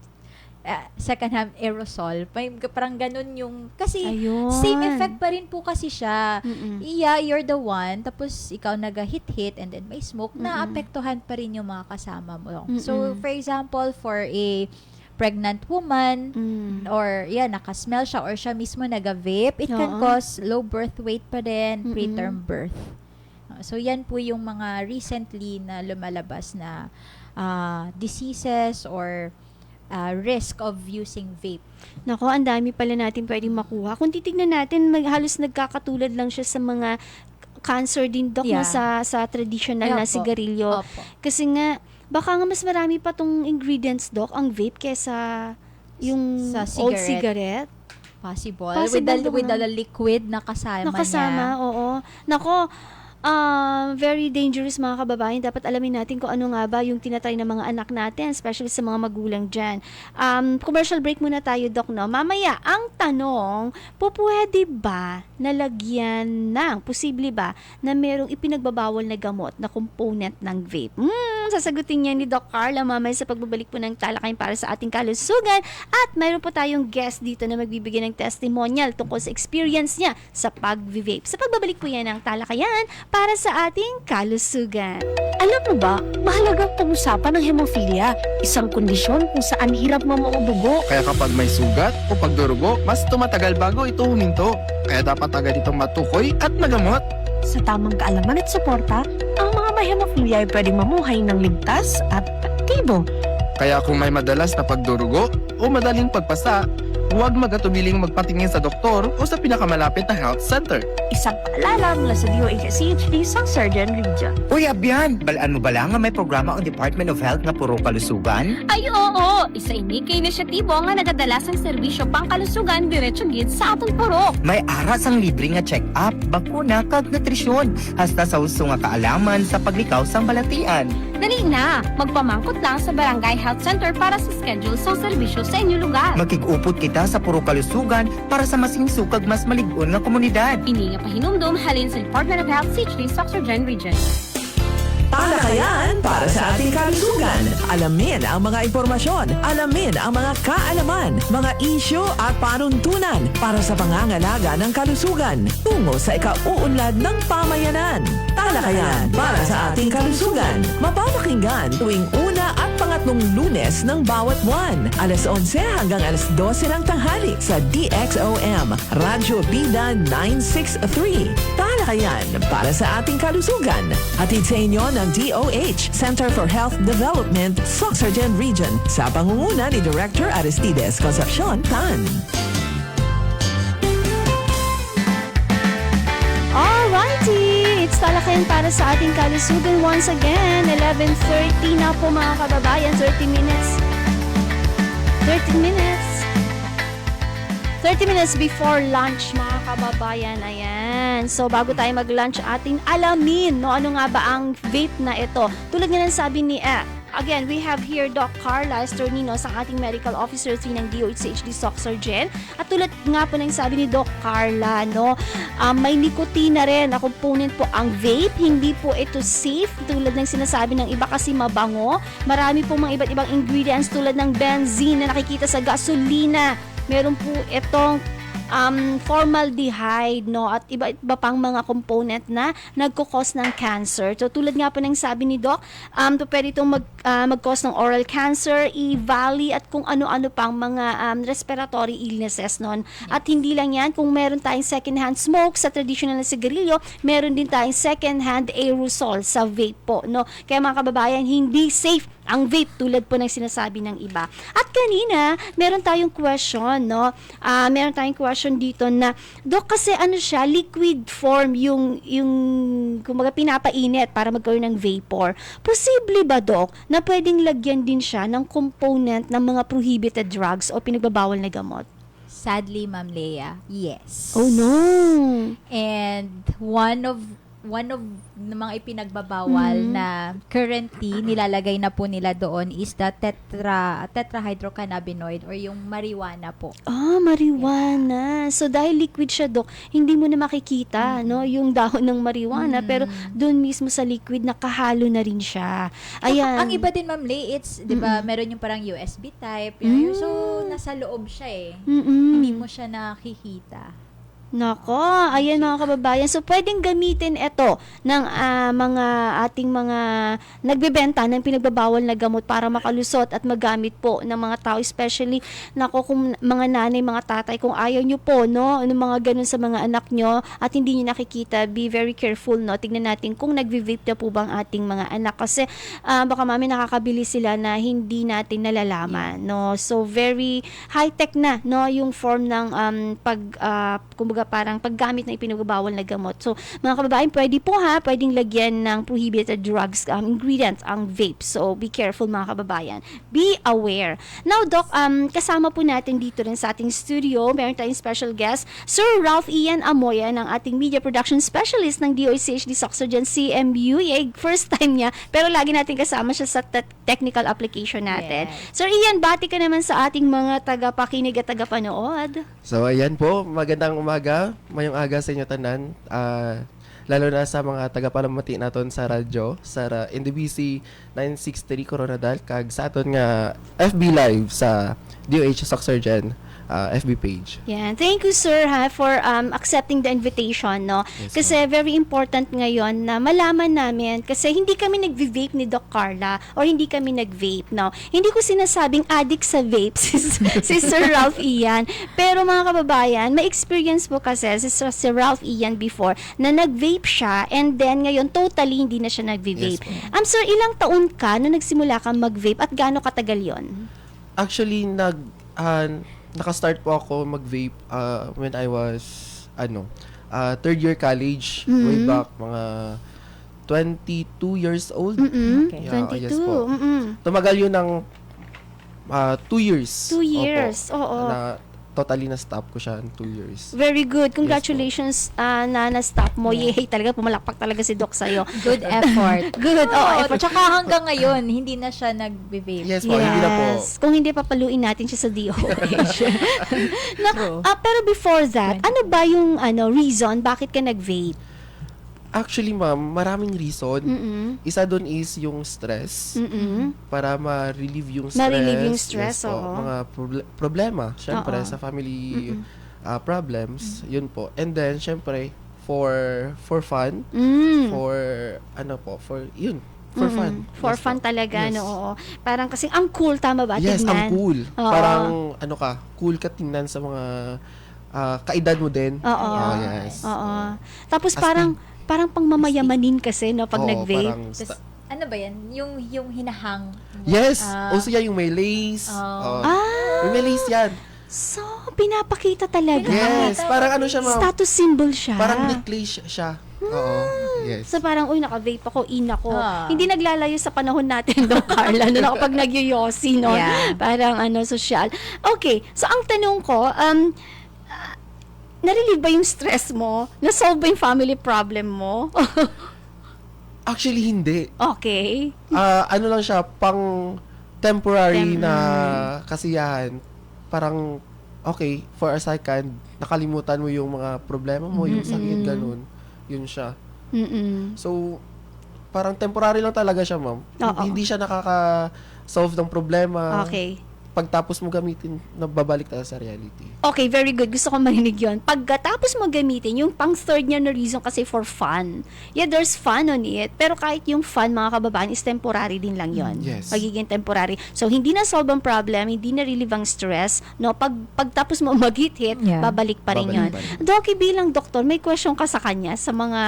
aerosol. Parang ganun yung, kasi Ayun. same effect pa rin po kasi siya. Yeah, you're the one, tapos ikaw nag-hit and then may smoke, naapektuhan pa rin yung mga kasama mo. So, for example, for a pregnant woman, or nakasmell siya, or siya mismo nag-vape, it can cause low birth weight pa din, preterm birth. So, yan po yung mga recently na lumalabas na diseases or risk of using vape. Nako, ang dami pala natin pwedeng makuha. Kung titignan natin, halos nagkakatulad lang siya sa mga cancer din, Doc, Yeah. na sa traditional na Opo. sigarilyo. Opo. Kasi nga, baka nga mas marami pa tong ingredients, Doc, ang vape kesa yung Sa old cigarette. cigarette. Possible. Possible With the naman. liquid na kasama Nakasama, niya. oo. Nako, very dangerous mga kababayan. Dapat alamin natin kung ano nga ba yung tinatry ng mga anak natin, especially sa mga magulang dyan. Commercial break muna tayo, Doc, no? Mamaya, ang tanong, pwede ba nalagyan ng, posible ba, na merong ipinagbabawal na gamot na component ng vape? Sasagutin niya ni Doc Carla mamaya sa pagbabalik po ng talakayan para sa ating kalusugan. At mayroon po tayong guest dito na magbibigay ng testimonial tungkol sa experience niya sa pag-vape. Sa pagbabalik po yan ng talakayan para sa ating kalusugan. Alam mo ba, mahalagang pag-usapan ng hemophilia, isang kondisyon kung saan hirap mamuo dugo. Kaya kapag may sugat o pagdurugo, mas tumatagal bago ito huminto. Kaya dapat agad itong matukoy at magamot. Sa tamang kaalaman at suporta, ang mga may hemophilia ay pwedeng mamuhay ng ligtas at aktibo. Kaya kung may madalas na pagdurugo o madaling pagpasa, huwag magatubiling magpatingin sa doktor o sa pinakamalapit na health center. Isang paalala mula sa DOH-CHD sa Surgeon Region. Uy, Abyan! Balaan mo bala nga may programa ang Department of Health nga puro kalusugan? Ay oo, isa ini kay inisyatibo nga nagadala sang serbisyo pangkalusugan diretso gid sa aton purok. May aras ang libre nga check-up, bakuna, kag nutrisyon, hasta sa uso nga kaalaman sa paglikaw sang balatian. Dali na, magpamangkot lang sa Barangay Health Center para sa schedule sang serbisyo sa inyong lugar. Makig-upot kita sa puro kalusugan para sa masingsukag mas malig-on nga komunidad. Ini nga pahinumdum halin sa Department of Health CHD sa Surgeon Region. Talakayan para sa ating kalusugan. Alamin ang mga impormasyon, alamin ang mga kaalaman, mga isyu at panuntunan para sa pangangalaga ng kalusugan tungo sa ikauunlad ng pamayanan. Talakayan para sa ating kalusugan. Mapapakinggan tuwing una at pangatlong Lunes ng bawat buwan. Alas 11 hanggang alas 12 ng tanghali sa DXOM, Radyo Bida 963. Talakayan para sa ating kalusugan. Hatid sa inyo ng DOH, Center for Health Development, Sorsogon Region, sa pangunguna ni Director Aristides Concepcion Tan. Alrighty! It's talakayan para sa ating kalusugan once again. 11:30 na po mga kababayan. 30 minutes. 30 minutes before lunch, mga kababayan. Ayan. So, bago tayo mag-lunch, ating alamin, no, ano nga ba ang vape na ito. Tulad nga ng sabi ni, again, we have here Doc Carla Estornino, ang ating medical officer ng DOH-CHD Sorsogon. At tulad nga po ng sabi ni Doc Carla, no, may nikotina rin na component po ang vape. Hindi po ito safe. Tulad ng sinasabi ng iba kasi mabango. Marami po mga iba't ibang ingredients tulad ng benzene na nakikita sa gasolina. Meron po itong formaldehyde, no, at iba pang mga component na nagkukos ng cancer. So, tulad nga po ng sabi ni Doc, pwede itong mag-cause ng oral cancer, E-valley, at kung ano-ano pang mga respiratory illnesses nun. At hindi lang yan, kung meron tayong second-hand smoke sa traditional na sigarilyo, meron din tayong second-hand aerosol sa vape po, no. Kaya mga kababayan, hindi safe ang vape tulad po ng sinasabi ng iba. At kanina, meron tayong question, no? Meron tayong question dito na, Dok, kasi ano siya, liquid form yung kumaga pinapainit para magkaroon ng vapor. Posible ba, Dok, na pwedeng lagyan din siya ng component ng mga prohibited drugs o pinagbabawal na gamot? Sadly, Ma'am Leia, yes. Oh, no! And one of one of ng mga ipinagbabawal na currently nilalagay na po nila doon is the tetrahydrocannabinoid or yung marijuana po. Marijuana. So, dahil liquid siya, Dok, hindi mo na makikita, no, yung dahon ng marijuana, pero doon mismo sa liquid, nakahalo na rin siya. Ayan. Ang iba din, Ma'am Lay, it's, di ba, meron yung parang USB type. Yun. So, nasa loob siya eh. Hindi mo siya nakikita. Nako, ayan mga kababayan. So, pwedeng gamitin ito ng mga ating mga nagbebenta ng pinagbabawal na gamot para makalusot at magamit po ng mga tao. Especially, nako, kung mga nanay, mga tatay, kung ayaw nyo po, no, ng mga ganun sa mga anak nyo at hindi nyo nakikita, be very careful, no. Tignan natin kung nagvi-vape na po bang ating mga anak. Kasi, baka mami nakakabili sila na hindi natin nalalaman, no. So, very high-tech na, no, yung form ng kumbaga parang paggamit ng ipinagbabawal na gamot. So, mga kababayan, pwedeng lagyan ng prohibited drugs ingredients ang vape. So, be careful mga kababayan. Be aware. Now, Doc, kasama po natin dito rin sa ating studio, meron tayong special guest, Sir Ralph Ian Amoya, ng ating media production specialist ng DOHD Soxogen CMU. First time niya, pero lagi natin kasama siya sa technical application natin. Yes. Sir Ian, bati ka naman sa ating mga tagapakinig at tagapanood. So, ayan po. Magandang umaga. Mayong aga sa inyo tanan. Lalo na sa mga tagapalamati naton sa radyo, sa NDBC 963 Coronadal, kag sa aton nga FB Live sa DOH Soxogen FB page. Yeah, thank you sir for accepting the invitation, no. Yes, kasi very important ngayon na malaman namin kasi hindi kami nagvi-vape ni Doc Carla or hindi kami nag-vape, no. Hindi ko sinasabing addict sa vape si Sir Ralph Ian, pero mga kababayan, may experience po kasi si Ralph Ian before na nag-vape siya and then ngayon totally hindi na siya nagvi-vape. Yes, Sir, ilang taon ka nung nagsimula kang mag-vape at gaano katagal 'yon? Actually, naka-start po ako mag-vape when I was third year college, way back mga 22 years old. Okay. Yeah, 22. yes po. Tumagal yun ng 2 years. 2 years. Opo, Oo. na totally na-stop ko siya in 2 years. Very good. Congratulations na na-stop mo. Yay, talaga pumalakpak talaga si Doc sa'yo. Good effort. Good. Effort. Tsaka hanggang ngayon, hindi na siya nag-vape. Yes po, hindi na po. Kung hindi, papaluin natin siya sa DOH. Pero before that, ano ba yung reason bakit ka nag-vape? Actually, ma'am, maraming reason. Isa doon is yung stress. Para ma-relieve yung stress. Ma-relieve yung stress, yes, po. oo. Mga problema, syempre, sa family problems. Yun po. And then, syempre, for fun. For fun. For Yes fun po. talaga, Yes. no? Oo. Parang kasi ang cool, tama ba? Yes, Tignan. ang cool. Oo. Parang, cool ka tingnan sa mga kaedad mo din. Oo. Oh, yes. Oo. Tapos Astig. parang pangmamayamanin kasi, no? Pag Oo, nag-vape. parang Tas, ano ba yan? Yung hinahang. yes! Also yan, yung may lace. May lace yan. So, pinapakita talaga. Yes, parang ano siya, ma'am? Status symbol siya. Parang necklace siya. Oo, yes. So parang, naka-vape ako, ako. Hindi naglalayo sa panahon natin, Doc Carla, no, kapag nagyoyosi, no? Yeah. Parang, social. Okay, so ang tanong ko, na-relieve ba yung stress mo? Na-solve ba yung family problem mo? Actually, hindi. Okay. Ano lang siya, pang temporary na kasiyahan. Parang, okay, for a second, nakalimutan mo yung mga problema mo, yung sakit, ganun. Yun siya. So, parang temporary lang talaga siya, ma'am. Hindi siya nakaka-solve ng problema. Okay. Pagtapos mo gamitin, nababalik tayo sa reality. Okay, very good. Gusto ko marinig yun. Pagkatapos mo gamitin, yung pang third niya na reason kasi for fun. Yeah, there's fun on it. Pero kahit yung fun, mga kababayan, is temporary din lang yun. Yes. Magiging temporary. So, hindi na solve ang problem, hindi na relieve ang stress. No? Pagtapos mo mag-hit, babalik pa rin yun. Babalik pa rin. Doki, bilang doktor, may question ka sa kanya sa mga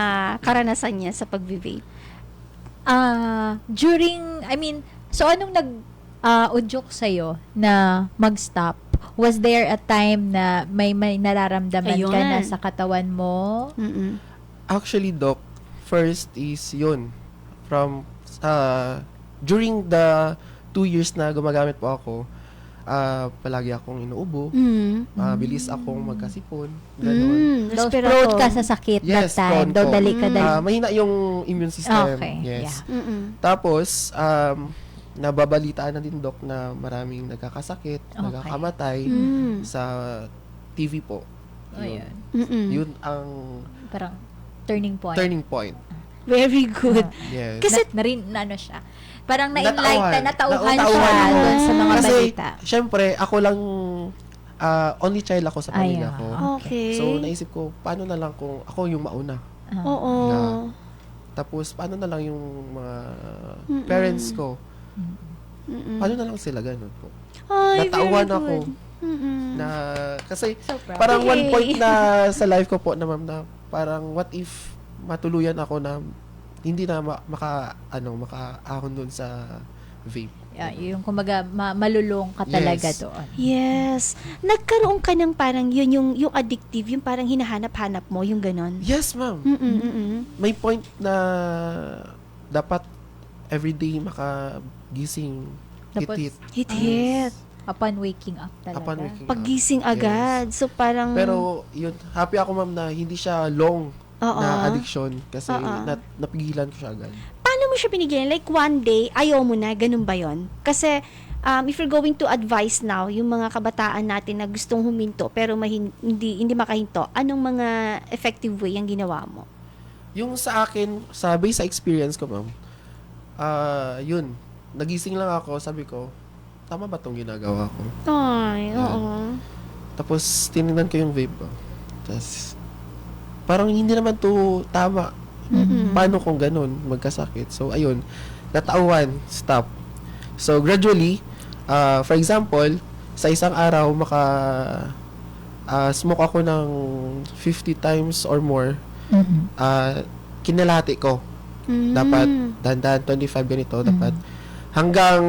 karanasan niya sa pag-vape? So anong udyok sa'yo na mag-stop? Was there a time na may nararamdaman ka na sa katawan mo? Actually, Doc, first is yun. From, during the 2 years na gumagamit po ako, palagi akong inuubo, bilis akong magkasipon, Mm, gano'n. Daw respiratory. prone ka sa sakit that Yes, time. prone Daw po. dali ka dali. Mahina yung immune system. Okay, Yes. yeah. Tapos, nababalitaan na din, Dok, na maraming nagkakasakit, nagkakamatay sa TV po. Ayun. Yun ang Parang turning point. turning point. Very good. Yes. Kasi ano siya. Parang na-enlighten, natauhan Natauhan siya ako. doon sa mga Kasi, balita. syempre, ako lang, only child ako sa pamilya Ayun. ko. okay. So, naisip ko, paano na lang kung ako yung mauna? Oo. Yeah. Tapos, paano na lang yung mga parents ko? Paano na lang sila ganun po? Ay, Natauhan very ako. good. Na, kasi, proud. parang one Yay. point na sa life ko po na, ma'am, na parang what if matuluyan ako na hindi na makaahon dun sa vape. Yeah, yung kumbaga malulong ka talaga Yes. doon. Yes. Nagkaroon ka ng parang yun, yung addictive, yung parang hinahanap-hanap mo, yung ganon. Yes, ma'am. May point na dapat everyday makagising, Tapos, hit-hit. Hit-hit. Upon waking up talaga. Upon waking up. Paggising agad. So parang... Pero, yun, happy ako, ma'am, na hindi siya long Oo. na addiction kasi Oo. napigilan ko siya agad. Paano mo siya pinigyan? Like one day, ayaw mo na, ganun ba yon? Kasi if you're going to advise now, yung mga kabataan natin na gustong huminto pero hindi makahinto, anong mga effective way ang ginawa mo? Yung sa akin, based sa experience ko, ma'am, yun, nagising lang ako, sabi ko, tama ba itong ginagawa ko? Ay, Yeah. oo. Tapos, tinignan ko yung vape ko. Tapos, parang hindi naman to tama. Paano kung ganun, magkasakit? So, ayun, natauhan, stop. So, gradually, for example, sa isang araw, smoke ako ng 50 times or more, kinalati ko. Dapat, dahan-dahan, 25 ganito, dapat, hanggang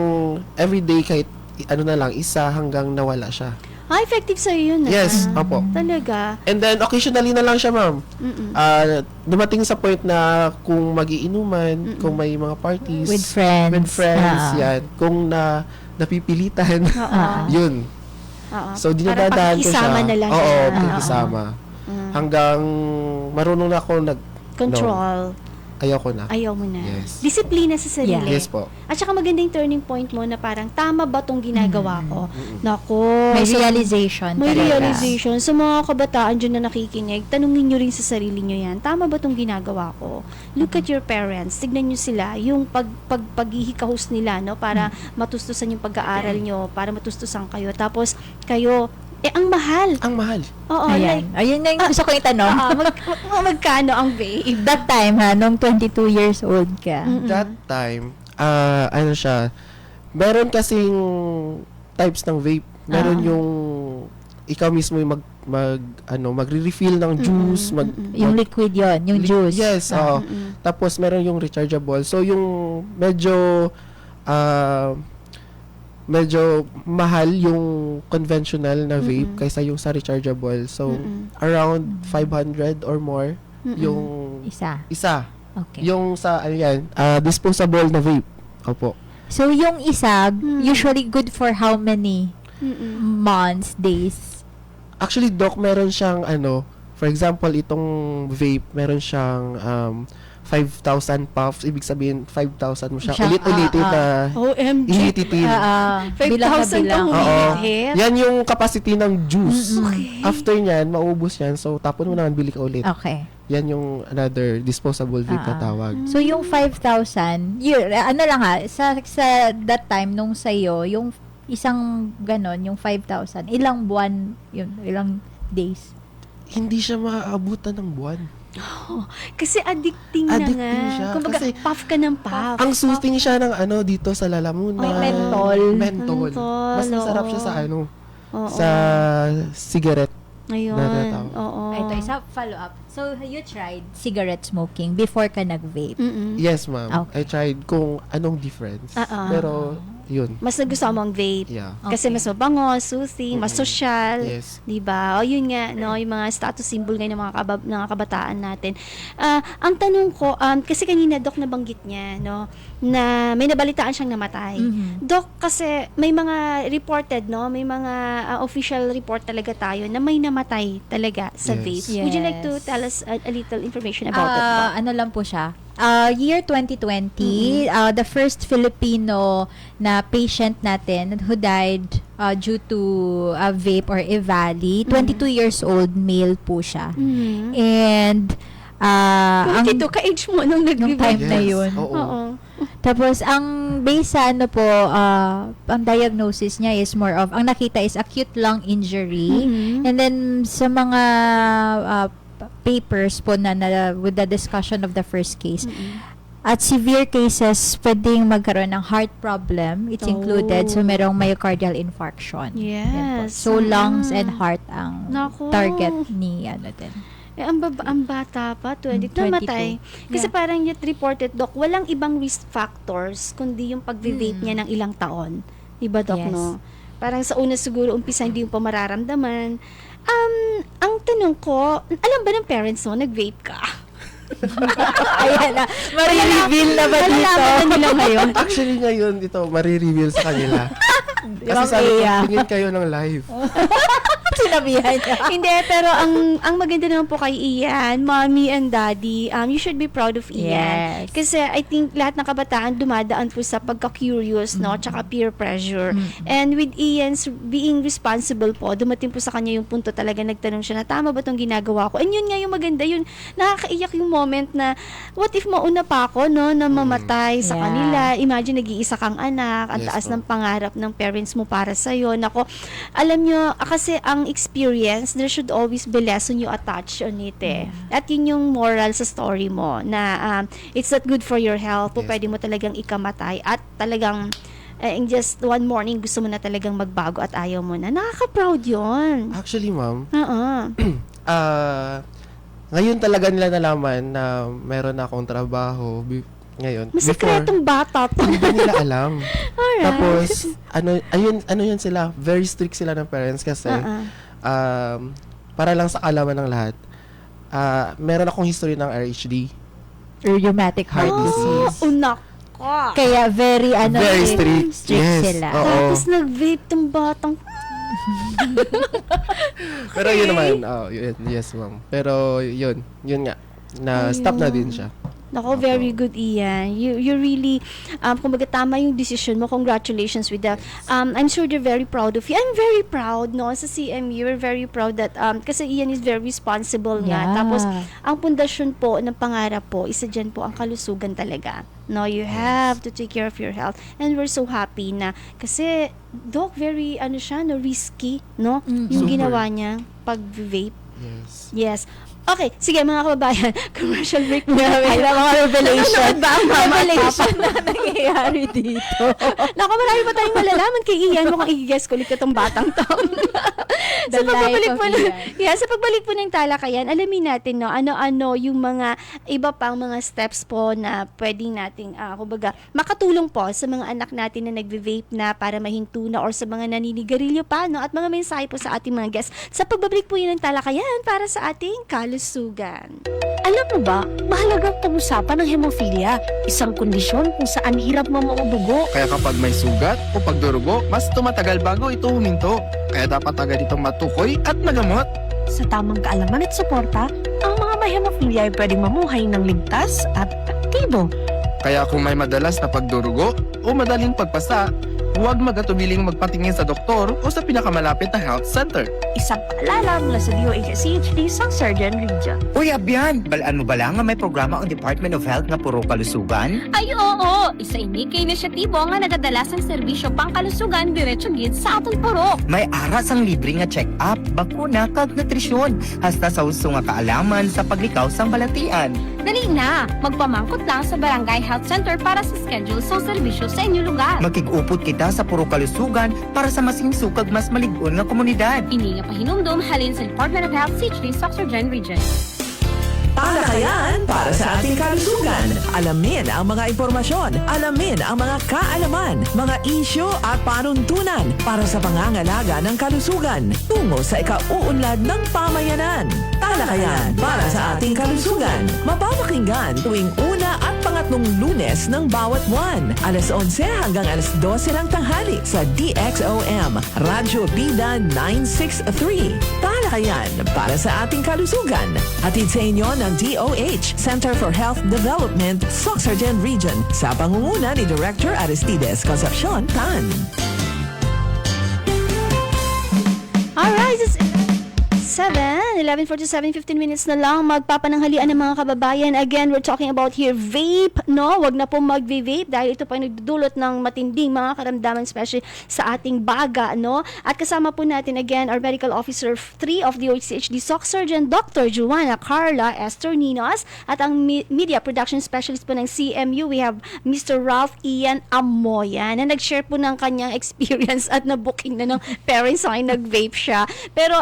everyday, kahit isa, hanggang nawala siya. Effective sa'yo yun. Yes, opo. Talaga. And then, occasionally na lang siya, ma'am. Dumating sa point na kung magiinuman, kung may mga parties. With friends. yan. Kung napipilitan, yun. So, dinadadaan ko siya. Para pakikisama na lang Oo, siya. pakikisama. Hanggang marunong na ako Control. ayoko na. Ayaw mo na. Yes. Disiplina sa sarili. Yes po. At saka magandang turning point mo na parang tama ba tong ginagawa ko? Nako. May so, realization May talaga. realization. Sa mga kabataan dyan na nakikinig, tanungin nyo rin sa sarili nyo yan. Tama ba tong ginagawa ko? Look at your parents. Tignan nyo sila. Yung paghihikahos nila, no? Para matustusan yung pag-aaral nyo. Para matustusan kayo. Tapos, kayo, ang mahal. Ang mahal. Oo, Ayan. Ayun na yung gusto ko itanong. magkano ang vape? That time, nung 22 years old ka. That time, siya, meron kasing types ng vape. Meron yung ikaw mismo yung magre-refill ng juice, Yung liquid yon, yung juice. Yes, tapos meron yung rechargeable. So yung medyo mahal yung conventional na vape kaysa yung sa rechargeable. So around 500 or more yung isa. Okay. Yung sa disposable na vape. Opo. So yung isa, usually good for how many months, days? Actually, Doc, meron siyang for example, itong vape, meron siyang 5,000 puffs. Ibig sabihin, 5,000 mo siya ulit-ulitin na OMG. ihititin. 5,000 ang humihit. Yan yung capacity ng juice. After nyan, maubos yan. So, tapon mo naman, bili ka ulit. Okay. Yan yung another disposable vape na tawag. So yung 5,000, sa that time nung sa'yo, yung isang ganon, yung 5,000, ilang buwan yun, ilang days? Hindi siya maaabutan ng buwan. Kasi addicting na Addicting nga. siya. Kumbaga, Kasi puff ka ng puff. Ang soothing siya ng dito sa lalamunan. Mentol. Mentol. Mas masarap siya sa Oo. sa cigarette. Ayun. Natatawag. Oo. Ito, isa follow-up. So, you tried cigarette smoking before ka nag-vape? Yes, ma'am. Okay. I tried kung anong difference. Pero Yun. Mas nagustuhan mo ang vape. Yeah. Kasi mas mabango, soothing, mas social. Yes. 'Di ba? O yun nga, no, yung mga status symbol ngayon ng mga kabataan natin. Ang tanong ko, kasi kanina Doc nabanggit niya, no, na may nabalitaan siyang namatay. Doc, kasi may mga reported, no, may mga official report talaga tayo na may namatay talaga sa Yes. vape. Would you like to Yes. tell us a little information about it, Doc? Ano lang po siya. Year 2020, the first Filipino na patient natin who died due to vape or EVALI, 22 years old, male po siya. And ang Ito, ka-age mo nung nung time na Yes. yun. Oo. Oo. Tapos, ang base sa ano po, ang diagnosis niya is more of, ang nakita is acute lung injury. And then, sa mga papers po na with the discussion of the first case, at severe cases, pwedeng magkaroon ng heart problem. It's included. So, merong myocardial infarction. Yan po. Yes. So, lungs and heart ang Naku. target ni ano din. Ang bata pa, 20, 22. namatay. Kasi parang yet reported, Doc, walang ibang risk factors kundi yung pag-vape niya ng ilang taon. Diba, Doc, Yes. no? Parang sa una siguro, umpisa hindi yung pa mararamdaman. Ang tanong ko, alam ba ng parents mo, nag-vape ka? Ayan na. Marireveal na ba dito? Malalaman na nila ngayon. Actually, ngayon, dito, marireveal sa kanila. Kasi Ma'am sabi ko, Ea. tingin kayo ng live. Sinabihan niya. Hindi, pero ang maganda naman po kay Ian, mommy and daddy, you should be proud of Ian. Yes. Kasi I think lahat ng kabataan dumadaan po sa pagka-curious, no? Tsaka peer pressure. And with Ian's being responsible po, dumating po sa kanya yung punto talaga, nagtanong siya na, tama ba itong ginagawa ko? And yun nga yung maganda, yun, nakakaiyak yung moment na, what if mauna pa ako, no, na mamatay sa Yeah. kanila? Imagine, nag-iisa kang anak, ang Yes taas po. ng pangarap ng parents mo para sa'yo. Nako, alam nyo, kasi ang experience, there should always be lesson you attach on it eh. At yun yung moral sa story mo, na it's not good for your health, Yes. pwede mo talagang ikamatay, at talagang in just one morning, gusto mo na talagang magbago at ayaw mo na. Nakaka-proud yun. Actually, ma'am, Oo. ngayon talaga nila nalaman na meron akong trabaho ngayon. Masikretong bata to. Hindi nila alam. Alright. Tapos, ano yun sila, very strict sila ng parents kasi, para lang sa kalaman ng lahat, meron akong history ng RHD. Rheumatic heart disease. Unak. Kaya very Very strict. Yes. sila. Oo. Tapos nag-vape tong batang. Pero yun naman, yes ma'am. Pero yun nga, na-stop na din siya. Nako, very good, Ian. You really, kumbaga tama yung decision mo. Congratulations with that. I'm sure they're very proud of you. I'm very proud, no? Sa CMU, we're very proud that, kasi Ian is very responsible nga. Yeah. Tapos, ang pundasyon po ng pangarap po, isa dyan po ang kalusugan talaga. No, you have to take care of your health. And we're so happy na, kasi, Doc, very, risky, no? Yung Super. ginawa niya, pag-vape. Yes. Yes. Okay, sige mga kababayan, commercial break muna. Ay, mga revelation. Ano ba ang Revelation na nangyayari dito. Naku, marami pa tayong malalaman kay Ian. Mukhang i-guess ko ulit itong batang to. The life of Ian. Sa pagbalik po ng talakayan, alamin natin, no, ano-ano yung mga iba pang mga steps po na pwedeng nating, kumbaga, makatulong po sa mga anak natin na nagve-vape na para mahinto na or sa mga naninigarilyo pa, no, at mga mensahe po sa ating mga guests. Sa pagbabalik po yun ng talakayan para sa ating kalusugan. Alam mo ba, mahalagang pag-usapan ng hemophilia, isang kondisyon kung saan hirap mamudugo. Kaya kapag may sugat o pagdurugo, mas tumatagal bago ito huminto. Kaya dapat agad itong matukoy at magamot. Sa tamang kaalaman at suporta, ang mga may hemophilia ay pwedeng mamuhay ng ligtas at aktibo. Kaya kung may madalas na pagdurugo o madaling pagpasa, huwag magatubiling magpatingin sa doktor o sa pinakamalapit na health center. Isang paalala mula sa DOH-CHD sa Surgeon Region. Uy, Abyan! Balaan mo bala nga may programa ang Department of Health nga puro kalusugan? Ay oo, isa ini kay inisyatibo nga nagadala sang serbisyo pangkalusugan diretso gid sa atong purok. May aras ang libre nga check-up, bakuna, kag nutrisyon. Hasta sa uso nga kaalaman sa paglikaw sang balatian. Dali na, magpamangkot lang sa Barangay Health Center para sa schedule sang serbisyo sa inyong lugar. Magkig-upot kita sa puro kalusugan para sa masinsukag mas malig-on nga komunidad. Ini nga pahinumdum halin sa Department of Health CHD sa Surgeon Region. Talakayan para sa ating kalusugan. Alamin ang mga impormasyon, alamin ang mga kaalaman, mga isyu at panuntunan para sa pangangalaga ng kalusugan tungo sa ikauunlad ng pamayanan. Talakayan para sa ating kalusugan. Mapapakinggan tuwing una at pangatlong Lunes ng bawat buwan. Alas 11 hanggang alas 12 ng tanghali sa DXOM, Radyo Bida 963. Talakayan para sa ating kalusugan. Hatid sa inyo ng DOH, Center for Health Development, Sorsogon Region, sa pangunguna ni Director Aristides Concepcion Tan. Alright, it's 11:47, 15 minutes na lang magpapananghalian ng mga kababayan. Again, we're talking about here vape, no? Wag na po mag-vape dahil ito pa yung nagdudulot ng matinding mga karamdaman, especially sa ating baga, no? At kasama po natin again our Medical Officer 3 of the OHCHD SOC Surgeon, Dr. Joanna Carla Esther Ninos, at ang Media Production Specialist po ng CMU, we have Mr. Ralph Ian Amoya, na nag-share po ng kanyang experience at na-booking na ng parents ay nag-vape siya. Pero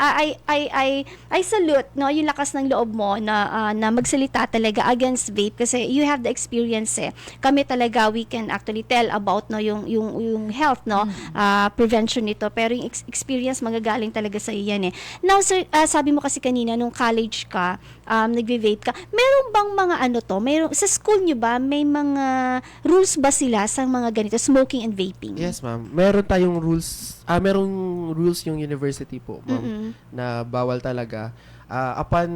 I salute, no, yung lakas ng loob mo na magsalita talaga against vape kasi you have the experience eh. Kami talaga, we can actually tell about, no, yung health, no, prevention nito, pero yung experience magagaling talaga sa iyan eh. Now sir, sabi mo kasi kanina nung college ka, nagve-vape ka, meron bang mga ano to, meron sa school nyo ba, may mga rules ba sila sa mga ganito, smoking and vaping? Yes, ma'am. Meron tayong rules. Merong rules yung university po, ma'am, na bawal talaga. Upon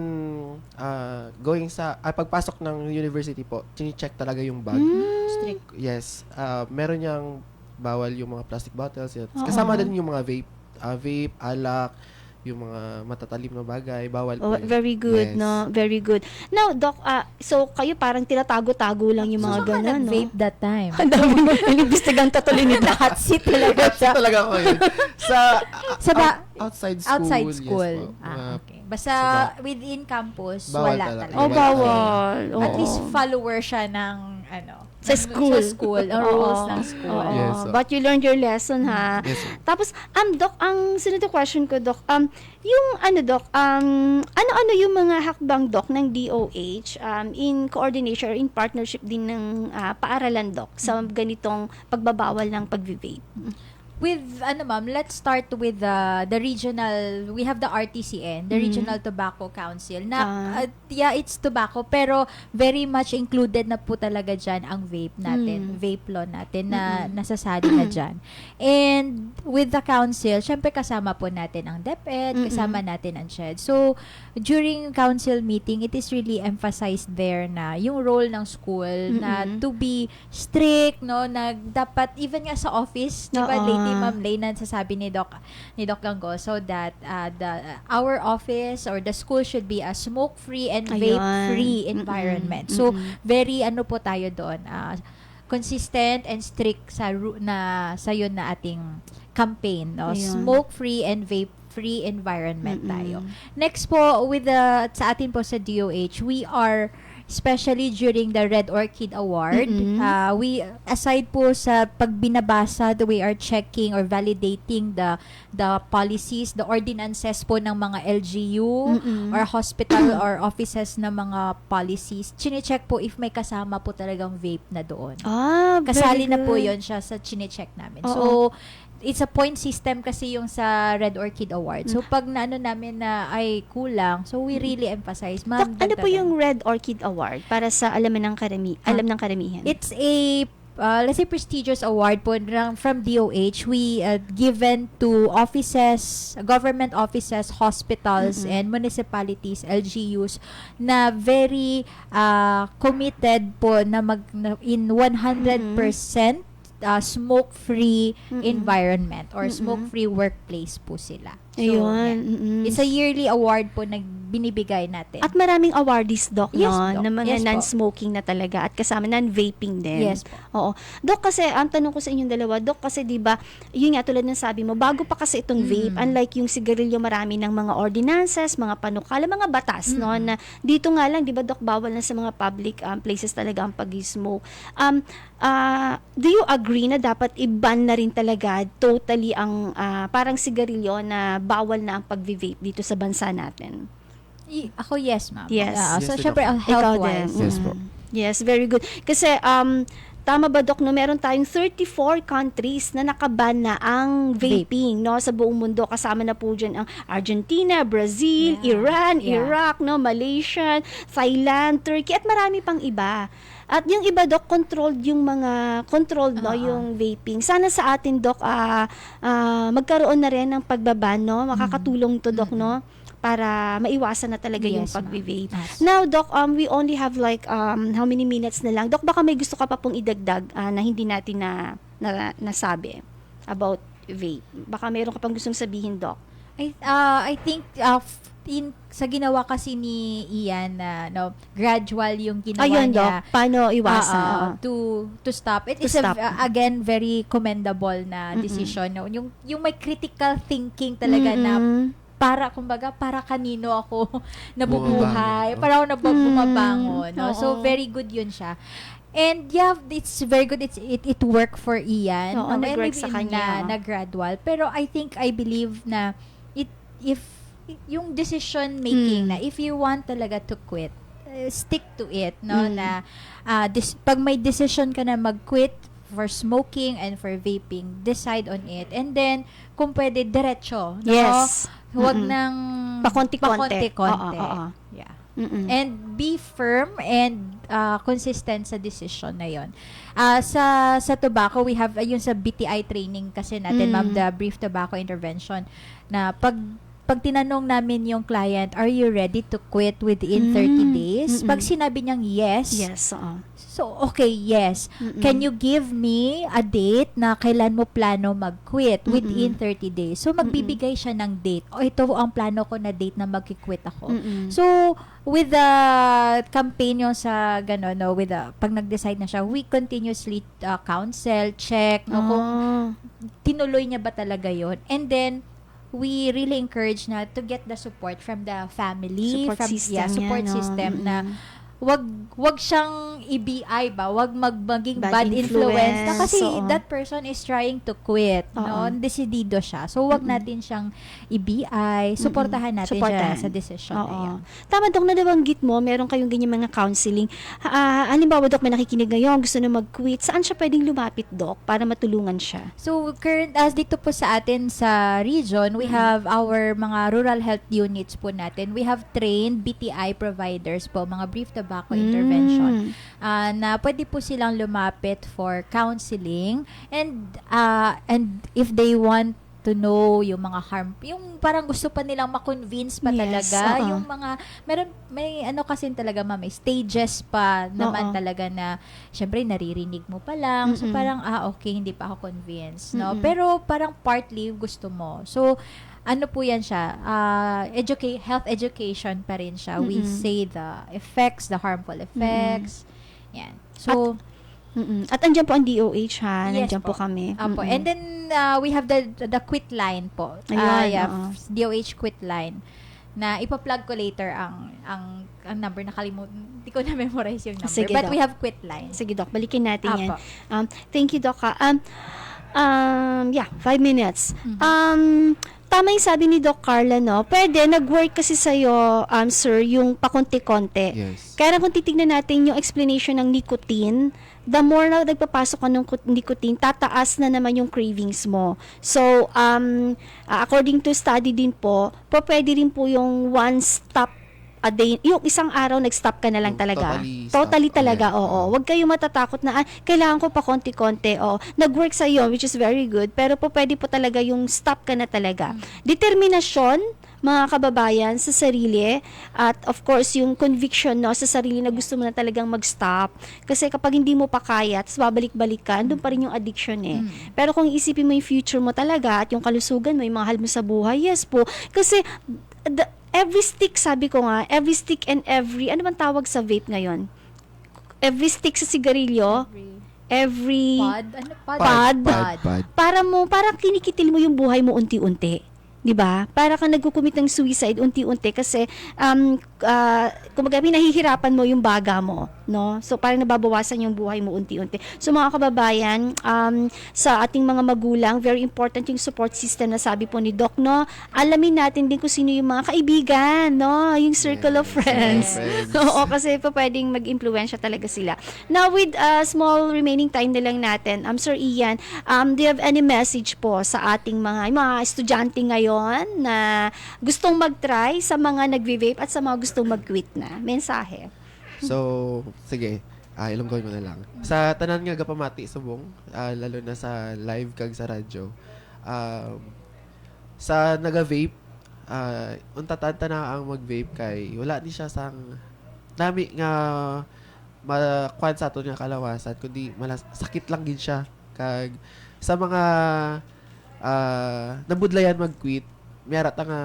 going sa pagpasok ng university po, chini-check talaga yung bag. Strict. Yes. Meron yang bawal yung mga plastic bottles. Yes. Kasama din yung mga vape, alak, yung mga matatalim na bagay, bawal po. Very good, yes. No? Very good. Now, Doc, so kayo parang tinatago-tago lang yung mga ganun, no? Vape that time. Ang dami inimbestigang tatuloy nito. Hot seat talaga siya. talaga ako yun. Outside school. Outside school. Yes, Okay. Basta within campus, bawal wala talaga. talaga. Bawal. At least follower siya ng sa school. Sa school. Ang rules ng school. Yes, But you learned your lesson, ha? Yes, sir. Tapos, Doc, ang sunod na question ko, Doc, yung Doc, ano-ano yung mga hakbang, Doc, ng DOH in coordination or in partnership din ng paaralan, Doc, sa ganitong pagbabawal ng pag-vape? With ma'am, let's start with the regional, we have the RTCN, the Regional Tobacco Council na yeah, it's tobacco pero very much included na po talaga diyan ang vape natin, vape law natin na nasasali na diyan. And with the council, syempre kasama po natin ang DepEd, kasama natin ang CHED. So during council meeting, it is really emphasized there na yung role ng school na to be strict, no, na dapat even nga sa office, di ba, Ma'am Lay, sasabi ni Doc Ganggo, so that our office or the school should be a smoke-free and vape-free environment. So, very po tayo doon, consistent and strict sa yun na ating campaign, no? Smoke-free and vape-free environment tayo. Next po, sa atin po sa DOH, we are especially during the Red Orchid Award, we, aside po sa pagbinabasa, we are checking or validating the policies, the ordinances po ng mga LGU or hospital or offices na mga policies. Chine-check po if may kasama po talagang vape na doon. Kasali na po yon siya sa chine-check namin. So, it's a point system kasi yung sa Red Orchid Award. So, pag namin na ay kulang, so we really emphasize. Ma'am, ano po yung Red Orchid Award para sa alam ng karamihan? It's a let's say prestigious award po from DOH. We given to offices, government offices, hospitals, and municipalities, LGUs na very committed po na in 100% smoke-free environment or smoke-free workplace po sila. So, it's a yearly award po na binibigay natin. At maraming awardees, Doc, yes, no? Doc. Na mga non-smoking na talaga at kasama non-vaping din. Yes po. Oo. Doc, kasi ang tanong ko sa inyong dalawa, Doc, kasi diba, yun nga tulad ng sabi mo, bago pa kasi itong vape, unlike yung sigarilyo, marami ng mga ordinances, mga panukala, mga batas, no? Na dito nga lang, diba, Doc, bawal na sa mga public places talaga ang pag-smoke. Do you agree na dapat i-ban na rin talaga totally ang parang sigarilyo na bawal na ang pag-vape dito sa bansa natin? Ako, yes, ma'am. Yes. So, Yes, syempre, Doc. health-wise. Ikaw din. Yes po. Yes, very good. Kasi, tama ba, Doc, no? Meron tayong 34 countries na nakaban na ang vaping, no? Sa buong mundo. Kasama na po dyan ang Argentina, Brazil, Iran, Iraq, no? Malaysia, Thailand, Turkey, at marami pang iba. At yung iba, Doc, controlled yung mga, controlled, no? Yung vaping. Sana sa atin, Doc, magkaroon na rin ng pagbaban, no? Makakatulong to, Doc, no? Para maiwasan na talaga yung Yes, ma'am. pag-vape. Yes. Now, Doc, we only have like how many minutes na lang? Doc, baka may gusto ka pa pong idagdag na hindi natin nasabi about vape. Baka mayroon ka pang gustong sabihin, Doc. I think sa ginawa kasi ni Ian na gradual yung ginawa Ayun, niya. Doc. Paano iwasan? To stop. It To is stop. again very commendable na decision. No? Yung may critical thinking talaga na para kanino ako nabubuhay, para ako bumabangon, no? So very good yun siya. And yeah, it's very good. It worked for Ian. Oo, And nag-work maybe sa kanya. na gradual. Pero I believe na if yung decision making na if you want talaga to quit, stick to it, no? Na pag may decision ka na mag-quit for smoking and for vaping, decide on it. And then kung pwede diretso, no? Yes. Huwag nang Pakonti-konti. pakonti-konti. Oo. Yeah. Mm-mm. And be firm and consistent sa decision na yon. Sa tobacco, we have yung sa BTI training kasi natin, ma'am, the brief tobacco intervention, na pag tinanong namin yung client, are you ready to quit within 30 days? Pag sinabi niyang yes, oo. so okay, yes. Can you give me a date na kailan mo plano mag-quit within 30 days? So magbibigay siya ng date. O ito ang plano ko na date na mag-quit ako. So with the campaign yung sa gano'n, no, pag nag-decide na siya, we continuously counsel, check, no, kung tinuloy niya ba talaga yon. And then we really encourage na to get the support from the family, Support system support yan, no? system na wag siyang i-BI ba, wag maging Bad bad influence na kasi oo. that person is trying to quit, no? Desidido siya. So wag natin siyang i-BI, suportahan natin siya sa decision na Oo. yun. Tama, Dok, na nabanggit mo, meron kayong ganyan mga counseling. Halimbawa, Dok, may nakikinig ngayon, gusto na mag-quit. Saan siya pwedeng lumapit, Dok, para matulungan siya? So, as dito po sa atin sa region, we have our mga rural health units po natin. We have trained BTI providers po, mga brief tobacco intervention, na pwede po silang lumapit for counseling and if they want to know yung mga harm, yung parang gusto pa nilang ma-convince pa talaga, yung mga, may ano kasi talaga, may stages pa naman talaga na, syempre, naririnig mo pa lang, so parang, okay, hindi pa ako convinced, no? Pero parang partly gusto mo. So, ano po yan siya, health education pa rin siya. We say the effects, the harmful effects, yan. So, At andyan po ang DOH, ha? Yes Nandyan po kami. Apo. And then, we have the quit line po. Ayun, DOH quit line. Na ipa-plug ko later ang number, nakalimutan. Hindi ko na-memorize yung number. Sige, But Doc. we have quit line. Sige, Doc, balikin natin yan. Apo. Thank you, Doc. 5 minutes. Tama yung sabi ni Doc Carla, no? Pwede, nag-work kasi sa'yo, sir, yung pakonti-konti. Yes. Kaya kung titignan natin yung explanation ng nicotine, the more na nagpapasok ka ng nicotine, tataas na naman yung cravings mo. So, according to study din po, pwede rin po yung one stop a day, yung isang araw nag-stop ka na lang talaga. Totally talaga, oo. Huwag kayo matatakot na, kailangan ko pa konti-konti, oo. Nag-work sa iyo, which is very good, pero pwede po talaga yung stop ka na talaga. Determinasyon, mga kababayan, sa sarili, at of course, yung conviction, no, sa sarili na gusto mo na talagang mag-stop. Kasi kapag hindi mo pa kaya, tapos babalik-balik ka, andun pa rin yung addiction Pero kung isipin mo yung future mo talaga, at yung kalusugan mo, yung mahal mo sa buhay, yes po. Kasi, every stick, sabi ko nga, every stick and every, ano bang tawag sa vape ngayon? Every stick sa sigarilyo, every Pod? parang kinikitil mo yung buhay mo unti-unti. 'Di ba? Para kang nagkukumit ng suicide unti-unti kasi kumbaga nahihirapan mo yung baga mo. no? So parang nababawasan yung buhay mo unti-unti. So mga kababayan, sa ating mga magulang, very important yung support system na sabi po ni Doc, no? Alamin natin din kung sino yung mga kaibigan, no? Yung circle of friends. Oo, kasi pa pwedeng mag-impluwensya talaga sila. Now with small remaining time na lang natin, Sir Ian, do you have any message po sa ating mga estudyante ngayon na gustong mag-try, sa mga nagvi-vape at sa mga gustong mag-quit na? Mensahe. So, sige. Ilonggoy ko na lang. Sa tanan nga gapamati subong, lalo na sa live kag sa radyo. Sa naga-vape, untatan na ang mag-vape kay wala ni siya sang nami nga makuan sa ato nga kalawasan kundi sakit lang gid siya. Kag sa mga nabudlayan mag-quit, miyara ta nga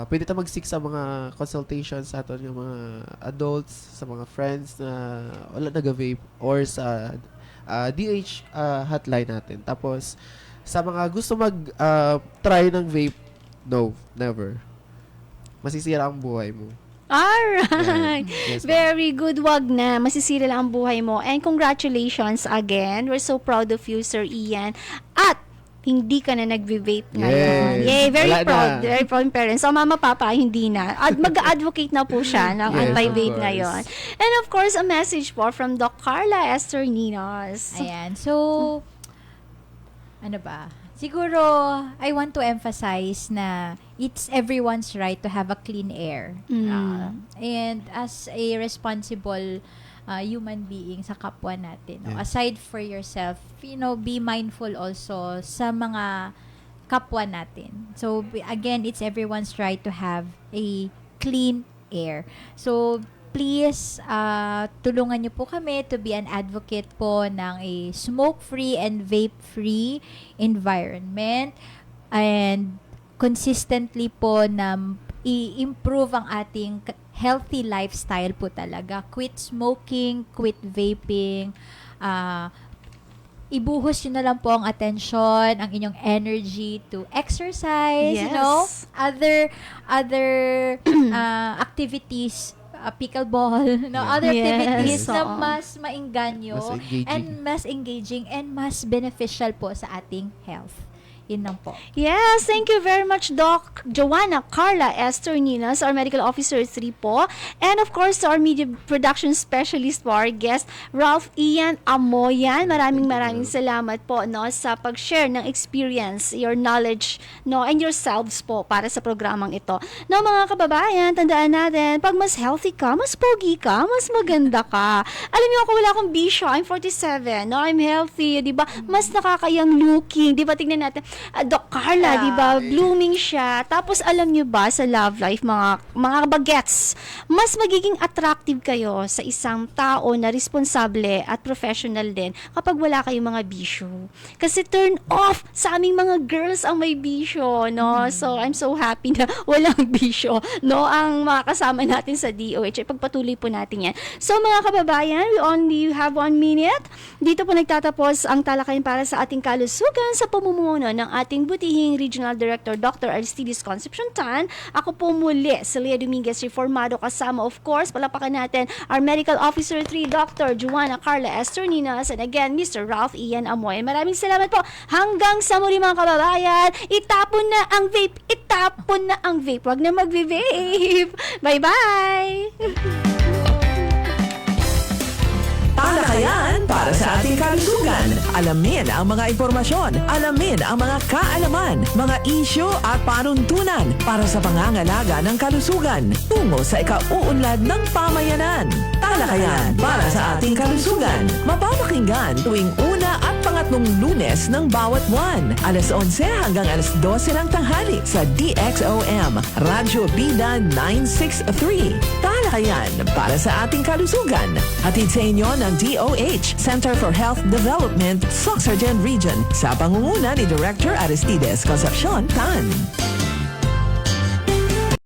pwede ta mag-seek sa mga consultations sa aton nga mga adults, sa mga friends na wala naga-vape or sa DH hotline natin. Tapos sa mga gusto try ng vape, no, never. Masisira ang buhay mo. Alright. Yes, ma'am. Very good. Wag na. Masisira lang ang buhay mo. And congratulations again. We're so proud of you, Sir Ian. At hindi ka na nagve-vape ngayon. Yes. Yay, very Wala proud. na. Very proud parents. So, mama, papa, hindi na. At mag-advocate na po siya ng Yes, anti-vape of course. ngayon. And of course, a message po from Doc Carla Esther Ninos. Ayan. So, ano ba? Siguro, I want to emphasize na it's everyone's right to have a clean air. And as a responsible human being sa kapwa natin, no? Yeah. Aside for yourself, be mindful also sa mga kapwa natin. So, again, it's everyone's right to have a clean air. So, please, tulungan niyo po kami to be an advocate po ng a smoke-free and vape-free environment, and consistently po na i-improve ang ating healthy lifestyle po talaga. Quit smoking, quit vaping, ibuhos nyo na lang po ang attention, ang inyong energy to exercise, Yes. other activities, pickleball, other Yes. activities na Oo. mas maengganyo Mas engaging. and mas engaging and mas beneficial po sa ating health. Yun lang po. Yes, thank you very much, Doc Joanna Carla Esther Ninas, our Medical Officer 3 po. And of course, our Media Production Specialist po, our guest, Ralph Ian Amoyan. Maraming salamat po, no, sa pag-share ng experience, your knowledge, no, and yourselves po para sa programang ito. No, mga kababayan, tandaan natin, pag mas healthy ka, mas pogi ka, mas maganda ka. Alam niyo ako, wala akong bisyo. I'm 47, no, I'm healthy, di ba? Mas nakakayang looking, di ba? Tingnan natin, Doc Carla, di ba? Blooming siya. Tapos alam niyo ba sa love life, mga bagets, mas magiging attractive kayo sa isang tao na responsable at professional din kapag wala kayong mga bisyo. Kasi turn off sa aming mga girls ang may bisyo, no? So I'm so happy na walang bisyo, no? Ang mga kasama natin sa DOH, ay pagpatuloy po natin yan. So mga kababayan, we only have 1 minute. Dito po nagtatapos ang talakayan para sa ating kalusugan sa pamumuno ng ating butihing Regional Director Dr. Aristides Concepcion Tan. Ako po muli, Celia Dominguez Reformado, kasama of course, palapakan natin our Medical Officer 3, Dr. Joanna Carla Esther Ninas, and again, Mr. Ralph Ian Amoy. Maraming salamat po. Hanggang sa muli mga kababayan, itapon na ang vape, itapon na ang vape. Huwag na mag-vape. Bye-bye! Talakayan para sa ating kalusugan. Alamin ang mga impormasyon, alamin ang mga kaalaman, mga isyo at panuntunan para sa pangangalaga ng kalusugan tungo sa ikauunlad ng pamayanan. Talakayan para sa ating kalusugan. Mapapakinggan tuwing una at pangatlong Lunes ng bawat buwan. Alas 11 hanggang alas 12 ng tanghali sa DXOM, Radyo Bida 963. Talakayan para sa ating kalusugan. Hatid sa inyo ng DOH, Center for Health Development, Sorsogon Region, sa pangunguna ni Director Aristides Concepcion Tan.